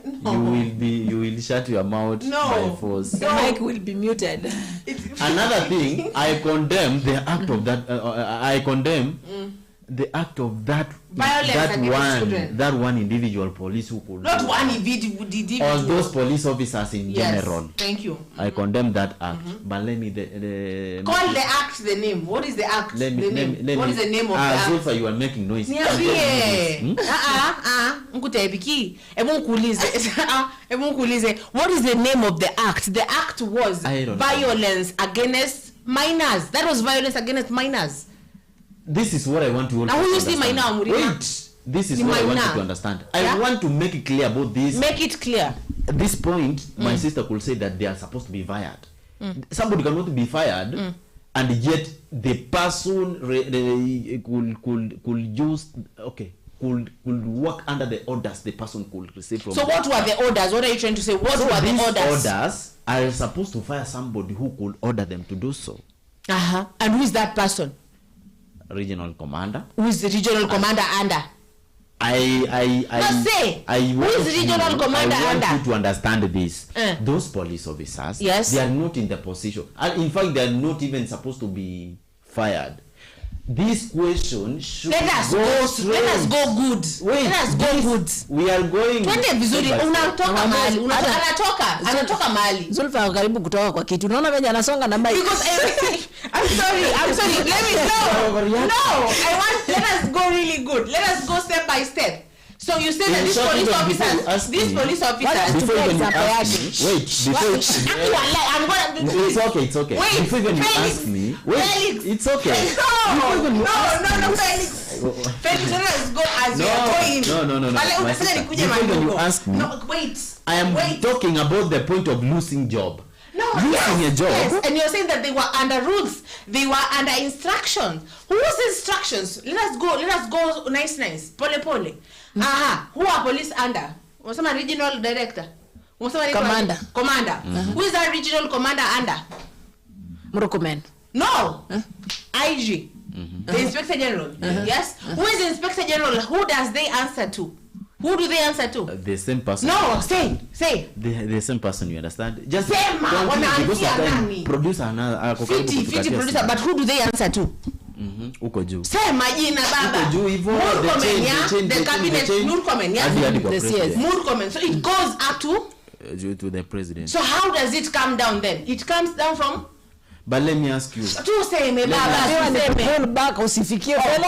you will shut your mouth by force. The mic will be muted. Another thing, I condemn the act of that. I condemn the act of that one individual police who could not one individual, or those police officers in general. Thank you. I condemn that act. But let me call the act the name. What is the act? What is the name of the act? Zulfa, you are making noise. What is the name of the act? The act was violence against minors. That was violence against minors. This is what I want to understand. Wait. This is what I want you to understand. I want to make it clear about this. Make it clear. At this point, my sister could say that they are supposed to be fired. Somebody cannot be fired, and yet the person could use. Okay, could work under the orders the person could receive from. So what were the orders? What are you trying to say? What were the orders? Orders are supposed to fire somebody who could order them to do so. And who is that person? Regional commander. Who is the regional commander under? Who is the regional commander under? I want you to understand this. Those police officers, yes, they are not in the position. And in fact, they are not even supposed to be fired. This question should let us go good. Wait, let us go good. We are going. Twende vizuri. Unatoka mahali. Anatoka mahali. Zulfa karibu kutoka kwa kitu. Unaona venye anasonga na mic. Because I'm sorry. Let me go. No, let us go really good. Let us go step by step. So you say that these police officers. Before you ask me, it's okay. Wait, before you ask me, Felix. it's okay. No, Felix. Felix, let us go as we are going. No. Before you ask me, no, wait. I am talking about the point of losing job. No, losing a job. Yes, and you're saying that they were under rules. They were under instructions. Whose instructions? Let us go nice. Pole. Who are police under? Wasema regional director. Commander. Who is that regional commander under? Mrokomen. No. IG. The Inspector General. Yes. Who is the Inspector General? Who does they answer to? Who do they answer to? The same person. No, say. The same person, you understand? Just same producer another producer, but who do they answer to? Uko juu. Sema jina baba. Uko juu hivyo. The cabinet Murkomen, yes. Murkomen. So it goes up to the president. So how does it come down then? It comes down from. But let me ask you. Tuseme baba, pull back usifikie. Let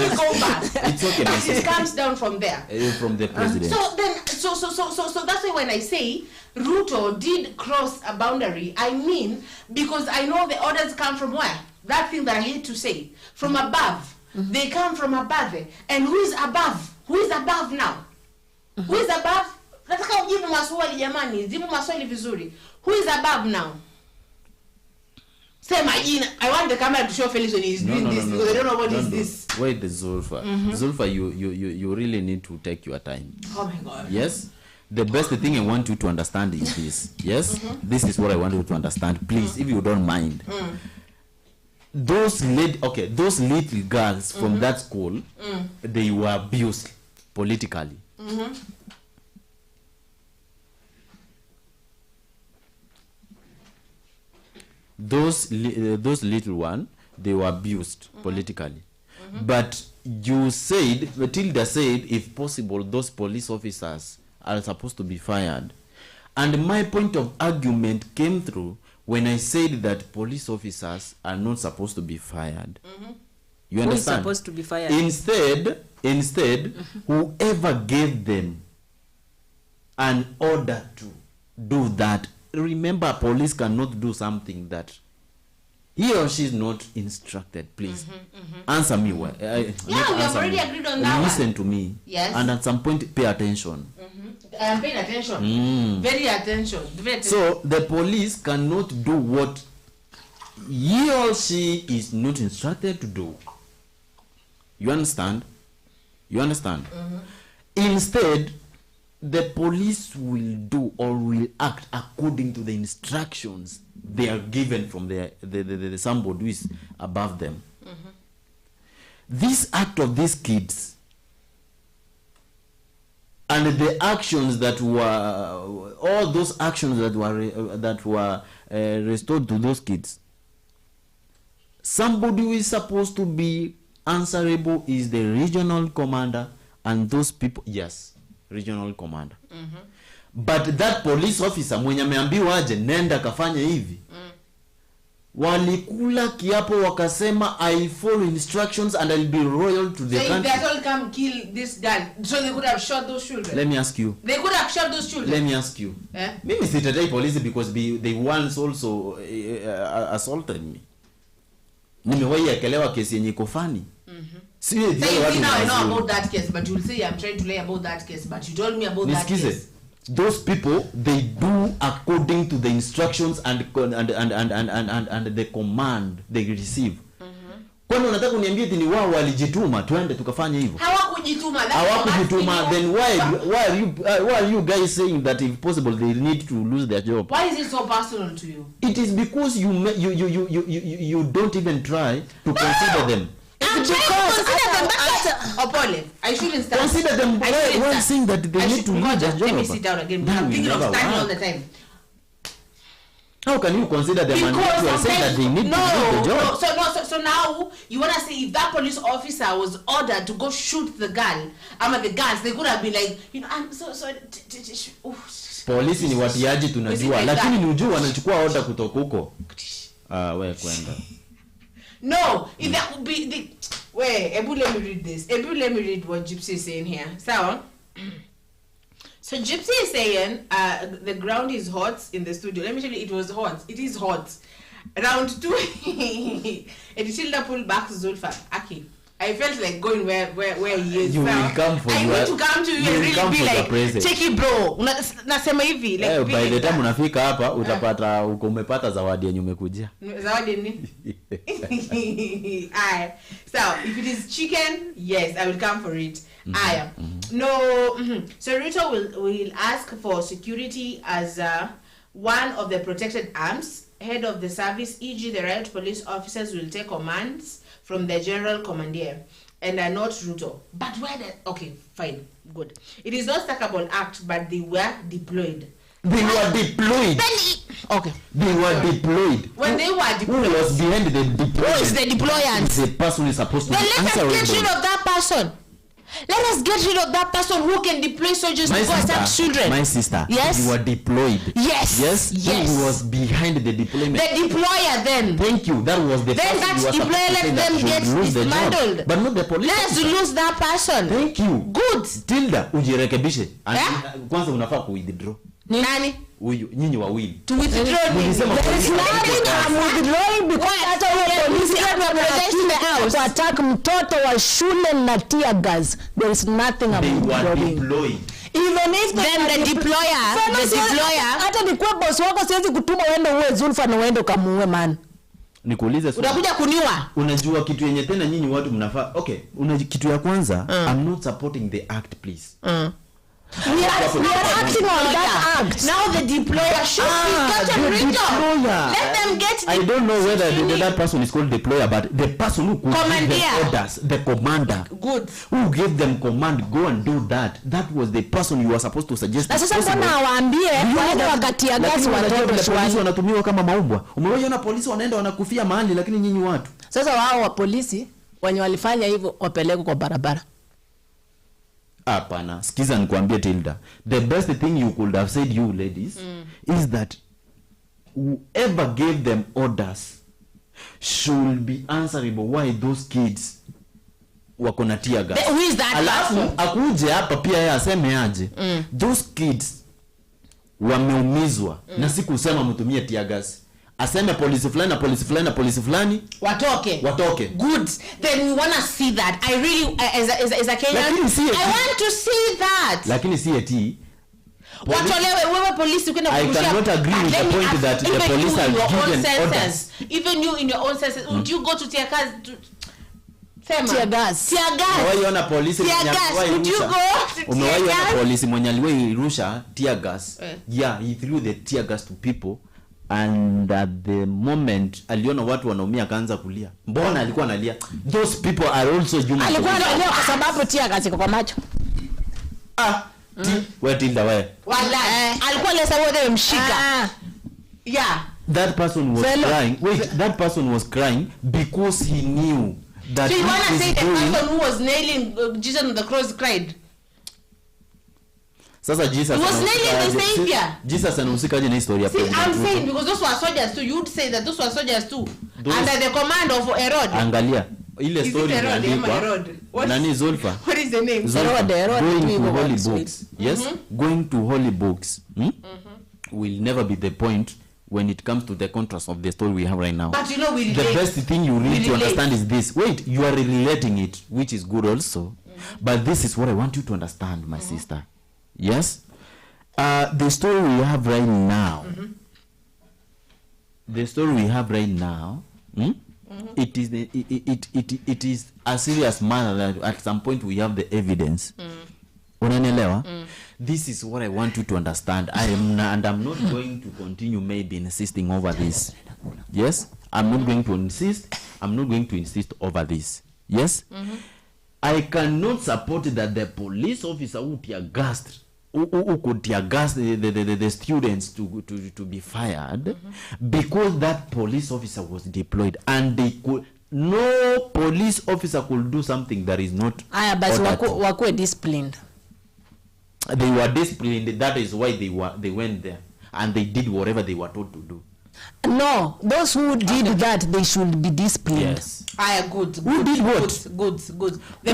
me go back. It's okay. It comes down from there. From the president. So that's why when I say Ruto did cross a boundary, I mean because I know the orders come from where? That thing that I hate to say. From above. They come from above. And who is above? Who is above now? Who is above? Nataka ujibu maswali jamani. Jibu maswali vizuri. Who is above now? Say my jina. I want the camera to show Felix when he's doing this because I don't know what is this. Wait, the Zulfa. Zulfa, you really need to take your time. Oh my God. Yes? The best thing I want you to understand is this. Yes? This is what I want you to understand. Please, if you don't mind. Those little girls from that school, they were abused politically. Those little one, they were abused politically. But you said, Matilda said, if possible, those police officers are supposed to be fired. And my point of argument came through when I said that police officers are not supposed to be fired. You understand? Who is supposed to be fired? Instead, whoever gave them an order to do that. Remember, police cannot do something that he or she is not instructed. Please answer me well. We have already agreed on that. Listen to me. Yes. And at some point, pay attention. I am paying attention. Very attention. So the police cannot do what he or she is not instructed to do. You understand? Instead, the police will do or will act according to the instructions they are given from the somebody who is above them. This act of these kids and the actions that were all those actions that were restored to those kids, somebody who is supposed to be answerable is the regional commander and those people. Yes, regional commander. But that police officer mwenye ameambiwa aje nenda kafanya hivi, walikula kiapo wakasema I follow instructions and I'll be loyal to the country. They all come kill this guy, so they could have shot those children. Let me ask you. They could have shot those children. Let me ask you. Maybe sitatai police because they once also assaulted me. Nimewahi ekelewa kesi yenye iko funny. See, now I know about that case, but you'll say I'm trying to lay about that case, but you told me about that case. Those people, they do according to the instructions and the command they receive. Kwani unataka uniambie eti ni wao walijituma twende tukafanya hivyo? Hawakujituma. Then why are you guys saying that if possible they need to lose their job? Why is it so personal to you? It is because you don't even try to consider them. I'm trying to consider them. Opole, I shouldn't start. Consider them while saying that they need to lose their job. Let me sit down again. I'm thinking of standing all the time. How can you consider them and you are saying that they need to lose their job? So now you want to say if that police officer was ordered to go shoot the girl, the guns, they could have been like, I'm so sorry. Polisi ni watiaji tunajua, lakini ni ujua wanachukua order kutoka huko. Wewe kwenda. No, if that would be the Ebu, let me read this. Let me read what Gypsy is saying here. So Gypsy is saying the ground is hot in the studio. Let me tell you, it was hot. It is hot. Round 2. Editilda pulled back Zulfa. Aki. I felt like going where he is. You will come for I need to come to you and really be like, check it bro. Nasema hivi. Like, by the time unafika hapa utapata umepata zawadi yenye umekujia. Zawadi nini? So if it is chicken, yes, I will come for it. So Ruto will ask for security as one of the protected arms. Head of the service, e.g. the riot police officers will take commands from the general commander and are not Ruto. But okay, fine, good. It is not stackable act, but they were deployed. They were deployed. Okay. They were deployed. When they were deployed. Who was behind the deployment? Who is the deployant? The person is supposed to be answerable. Let us get rid of that person. Let us get rid of that person who can deploy soldiers to go attack children. My sister. Yes. You were deployed. Yes. Yes. Who was behind the deployment? The deployer then. Thank you. That was the then that deployer let them get dismantled. But not the police. Let's lose that person. Thank you. Good. Tilda, ujirekebishe. Kwanza unafaa ku-withdraw. Ni nani? Huyu nyinyi wawili. To withdraw. There is nothing I'm withdrawing because hata huyo polisi protecting the house. Attack mtoto wa shule na tear gas. There is nothing I'm withdrawing. Even if the deployer hata nikuwe boss wako siwezi kutuma uende uwe Zulfa na uende ukamuue man. Nikuulize swali. Unakuja kuniua. Unajua kitu yenye tena nyinyi watu mnafaa. Okay, kitu ya kwanza, I'm not supporting the act please. We are acting on that act. Now the deployer should be Captain Ruto. Let them get I don't know whether that person is called deployer, but the person who could give them orders, the commander. Good. Who gave them command, go and do that. That was the person you were supposed to suggest. Na sasa mbona waambie waende wakati ya gas watoto polisi wanatumiwa kama maumbwa. Umeona polisi wanaenda wanakufia mahali lakini nyinyi watu. Sasa wao wa polisi wenye walifanya hivyo wapeleke kwa barabara. Hapana, sikiza nikwambie Tilda. The best thing you could have said, you ladies, is that whoever gave them orders should be answerable why those kids wako na tear gas. Who is that? Alafu akuje hapa pia yeye aseme aje. Those kids wameumizwa na si kusema mtumie tear gas. Aseme polisi fulani na polisi fulani na polisi fulani watoke. Good. Then we want to see that. I really as a Kenyan, I want to see that. Lakini si eti watolewe wewe polisi kwenda kurushia. I cannot agree with the point that the police are given orders. Even you in your own senses, would you go to tear gas? Tear gas. Umewaona polisi polisi mwenye aliwairusha tear gas. Yeah, he threw the tear gas to people. And at the moment aliona watu wanaumia akaanza kulia. Mbona alikuwa analia? Those people are also human. Alikuwa analia kwa sababu tear gas iko kwa macho. Wewe Tilda wewe. Wallahi. Alikuwa lesa wote mshika. Yeah. That person was crying. Wait, that person was crying because he knew that. So you want to say the person who was nailing Jesus on the cross cried? Sasa Jesus was nailing the savior. Jesus anahusikaje na historia hapo? I'm saying because those were soldiers too. You would say that those were soldiers too. Under the command of Herod. Angalia ile story imeandikwa. Nani Zulfa? What is the name? Herod. Going to holy books. Yes? Going to holy books. Will never be the point when it comes to the contrast of the story we have right now. But you know we relate. The best thing you need to understand is this. Wait, you are relating it, which is good also. But this is what I want you to understand, my sister. Yes, the story we have right now. The story we have right now it is a serious matter that at some point we have the evidence. Unanielewa? This is what I want you to understand. I'm not going to continue maybe insisting over this. Yes? I'm not going to insist. I'm not going to insist over this. Yes? I cannot support that the police officer who could tear gas the students to be fired because that police officer was deployed, and no police officer could do something that is not but were disciplined. They were disciplined. That is why they went there and they did whatever they were told to do. No, those who did that, they should be disciplined. Yes. Good. Who did what? Good. The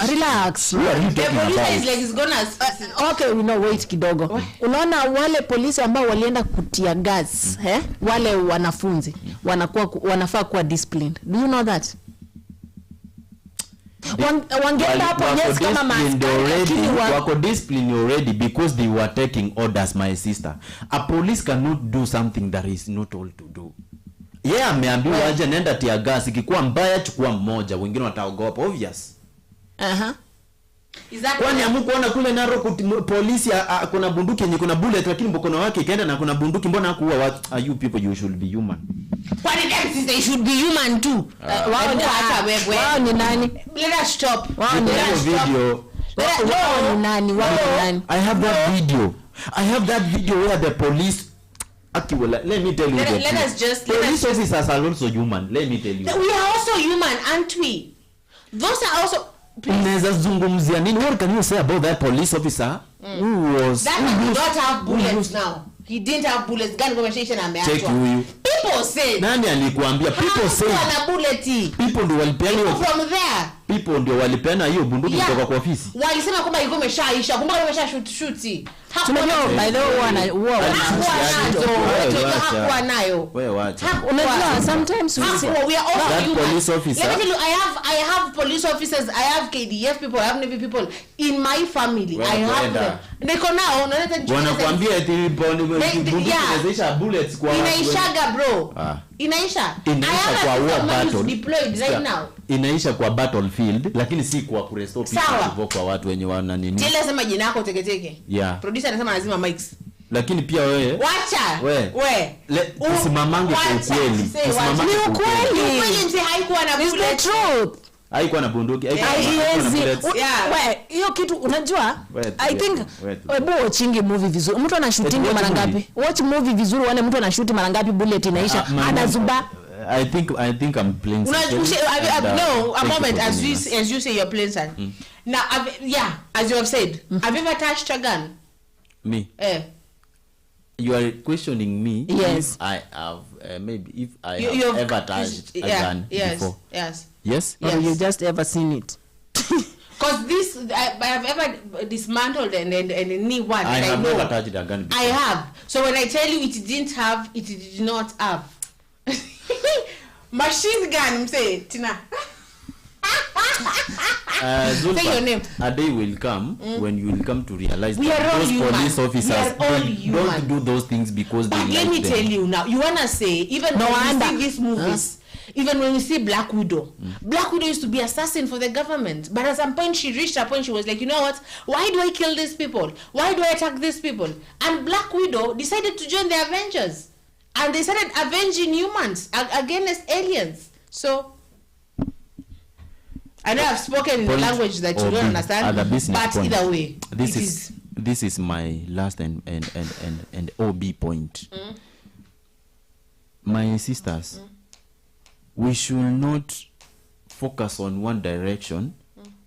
Relax. Who are you the talking police about? is like it's gonna Okay, we know, wait kidogo. Unaona wale polisi ambao walienda kutia gas, wale wanafunzi wanafaa kuwa disciplined. Do you know that? Wangeenda hapo yes kama maskari wako disciplined already because they were taking orders, my sister. A police cannot do something that is not told to do. Ameambiwa aje nenda tia gas, ikikuwa mbaya chukua mmoja, wengine wataogopa, obvious. Kwani amukuona kule Narok polisi kuna bunduki yenye kuna bullet lakini mkono wake ikaenda na kuna bunduki, mbona hakuua watu? Are you people, you should be human. What it they should be human too. Wao ni nani? Let us stop. Wao ni video. Wao ni nani? I have that video where the police let me tell you. Police officers are also human. Let me tell you. We are also human, aren't we? Those are also. What can you say about that police officer who was that who did not have bullets now? He didn't have bullets. Gun conversation ameachwa. People say. Nani alikuambia? People say. Ana bullet. People ndio walipeana from there. People ndio walipeana hiyo bunduki kutoka kwa ofisi. Walisema kwamba ilikuwa imeshaisha. Kumbe imesha shoot. Tunajua by the way hakuwa nayo. Wewe wacha. Unajua sometimes we are all that human. Police officer. Let me tell you, I have police officers, I have KDF people, I have Navy people in my family. I have them. Niko nao wanakuambia eti bunduki inaisha bullets kwa inaishaga bro. Inaisha kwa war battle deployed right now. Inaisha kwa battlefield lakini si kwa kurestore people kwa watu wenye wana nini. Tele sema jina lako teketeke. Yeah. Producer anasema lazima mics. Lakini pia wewe wacha wewe usimamange kwa ukweli. Ni ukweli mse haikuwa na bullet. The truth. Haikuwa na bunduki. Hiyo kitu unajua I think wewe watching movie vizuri. Mtu anashooting mara ngapi? Watch movie vizuri uone mtu anashoot mara ngapi bullet inaisha. Anazuba. I think I'm playing. No, a moment as you say you're playing son. Now as you have said, have you ever touched a gun? Me? You are questioning me. Yes. If I have maybe if I have ever touched a gun before. Yes. Or you just ever seen it? Because this I have ever dismantled and knee one. I have never touched a gun before. I have. So when I tell you it did not have. Machine gun, say Tina. Zulfa, say your name. A day will come when you will come to realize we that those police officers don't do those things because they like them. Let me tell you now. You wanna say even when you see these movies, even when you see Black Widow, Black Widow used to be assassin for the government, but at some point she reached a point she was like, you know what? Why do I kill these people? Why do I attack these people? And Black Widow decided to join the Avengers. And they started avenging humans against aliens. So, I know I've spoken in the language that you don't understand, but point. Either way, this is my last and OB point. My sisters, we should not focus on one direction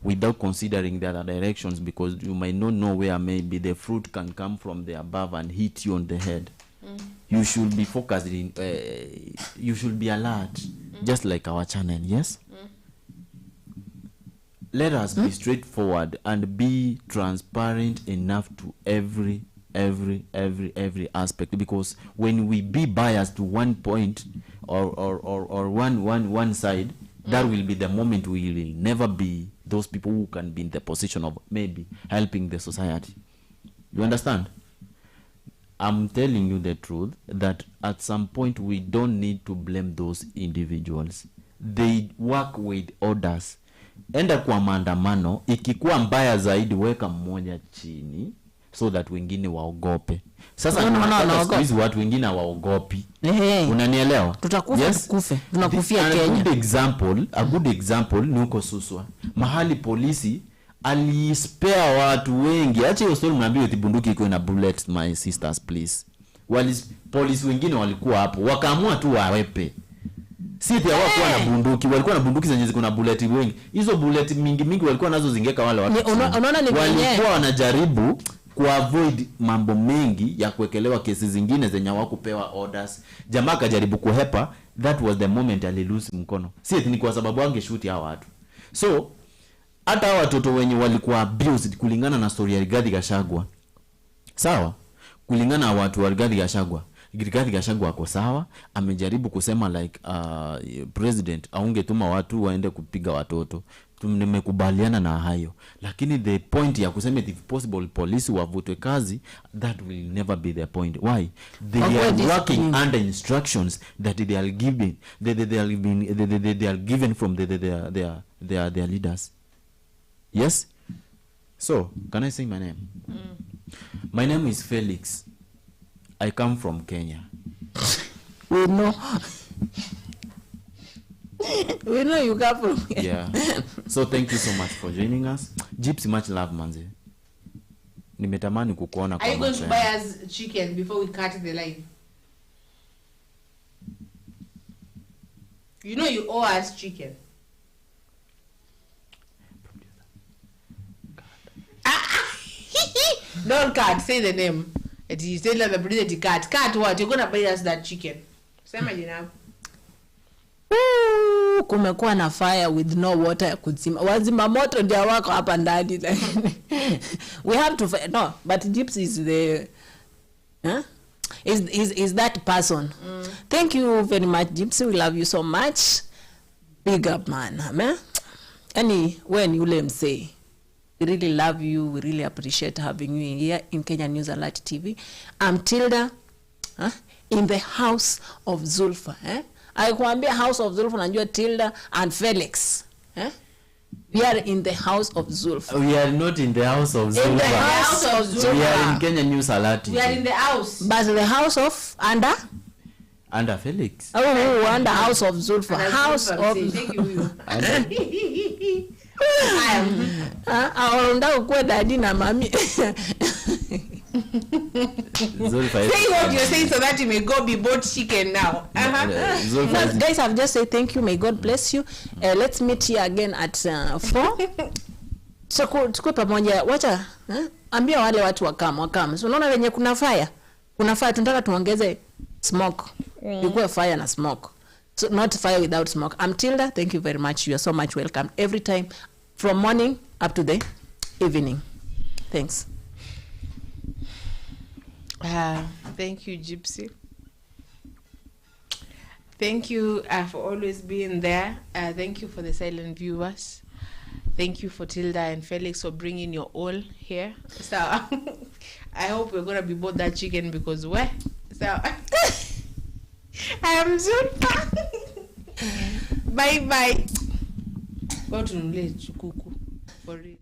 without considering the other directions, because you might not know where maybe the fruit can come from the above and hit you on the head. You should be focused in you should be alert, just like our channel. Yes, let us be straightforward and be transparent enough to every aspect, because when we be biased to one point or one side, that will be the moment we will never be those people who can be in the position of maybe helping the society. You understand? I'm telling you the truth that at some point we don't need to blame those individuals. They work with orders. Enda kwa maandamano, ikikuwa mbaya zaidi weka mmoja chini so that wengine waogope. Sasa hizi watu wengine waogopi. Unanielewa? Tutakufa, yes? Tukufe. Tunakufia Kenya. A good example ni huko Suswa. Mahali polisi alispare watu wengi. Acha hiyo story mnaambia eti bunduki iko na bullets, my sisters please. Polisi wengine walikuwa hapo. Wakaamua tu wawepe. Si eti hawakuwa na bunduki, walikuwa na bunduki zenye ziko na bullet wengi. Hizo bullet mingi walikuwa nazo zingeka wale watu. Unaona ni walikuwa wanajaribu kuavoid mambo mengi ya kuwekelewa kesi zingine zenye hawakupewa orders. Jamaa kajaribu kuhepa, that was the moment alilose mkono. Si eti ni kwa sababu angeshuti hao watu. So hata watoto wenye walikuwa abused kulingana na story ya Gashagua. Sawa? Kulingana na watu wa Gashagua. Gashagua ako sawa, amejaribu kusema like president aungetuma watu waende kupiga watoto. Nimekubaliana na hayo. Lakini the point ya kusema if possible police wavutwe kazi, that will never be the point. Why? They are working under instructions that they are given. They are given from their leaders. Yes? So, can I say my name? My name is Felix. I come from Kenya. We know. We know you come from Kenya. Yeah. So thank you so much for joining us. Gypsy, much love, manze. Nimetamani kukuona kwa Are you going to buy us chicken before we cut the line? You know you owe us chicken. Don't cut, say the name. It is say like the producer cut. Cut what? You're gonna buy us that chicken. Sema jina. Kumekuwa na fire with no water kuzima. Wazima moto ndio wako hapa ndani. We have to no, but Gypsy is the is that person. Thank you very much, Gypsy. We love you so much. Big up, man. Amen. When you let him say, we really love you. We really appreciate having you here in Kenya News Alert TV. I'm Tilda, in the house of Zulfa. I kuambia house of Zulfa, najua Tilda and Felix. We are in the house of Zulfa. We are not in the house of Zulfa. In the house of Zulfa. We are in Kenya News Alert TV. We are in the house. But the house of under Felix. Oh, under house of Zulfa. And House Zulfa, of thank you. Aonda ukwe daddy na mami. Zulfa. Say what you're saying so that you may go be bought chicken now. No, guys, I've just said thank you. May God bless you. Let's meet here again at 4. So tukue pamoja. Wacha ambia wale watu wakam. So unaona wenye kuna fire. Kuna fire, tunataka tuongeze smoke. Ikuwe fire na smoke. So not fire without smoke. I'm Tilda. Thank you very much. You are so much welcome every time from morning up to the evening. Thanks. Thank you, Gypsy. Thank you for always being there. Thank you for the silent viewers. Thank you for Tilda and Felix for bringing your all here. So I hope we're gonna be bought that chicken because where? So I am Zulfa. Bye bye. Go to Nule Chukuku for real.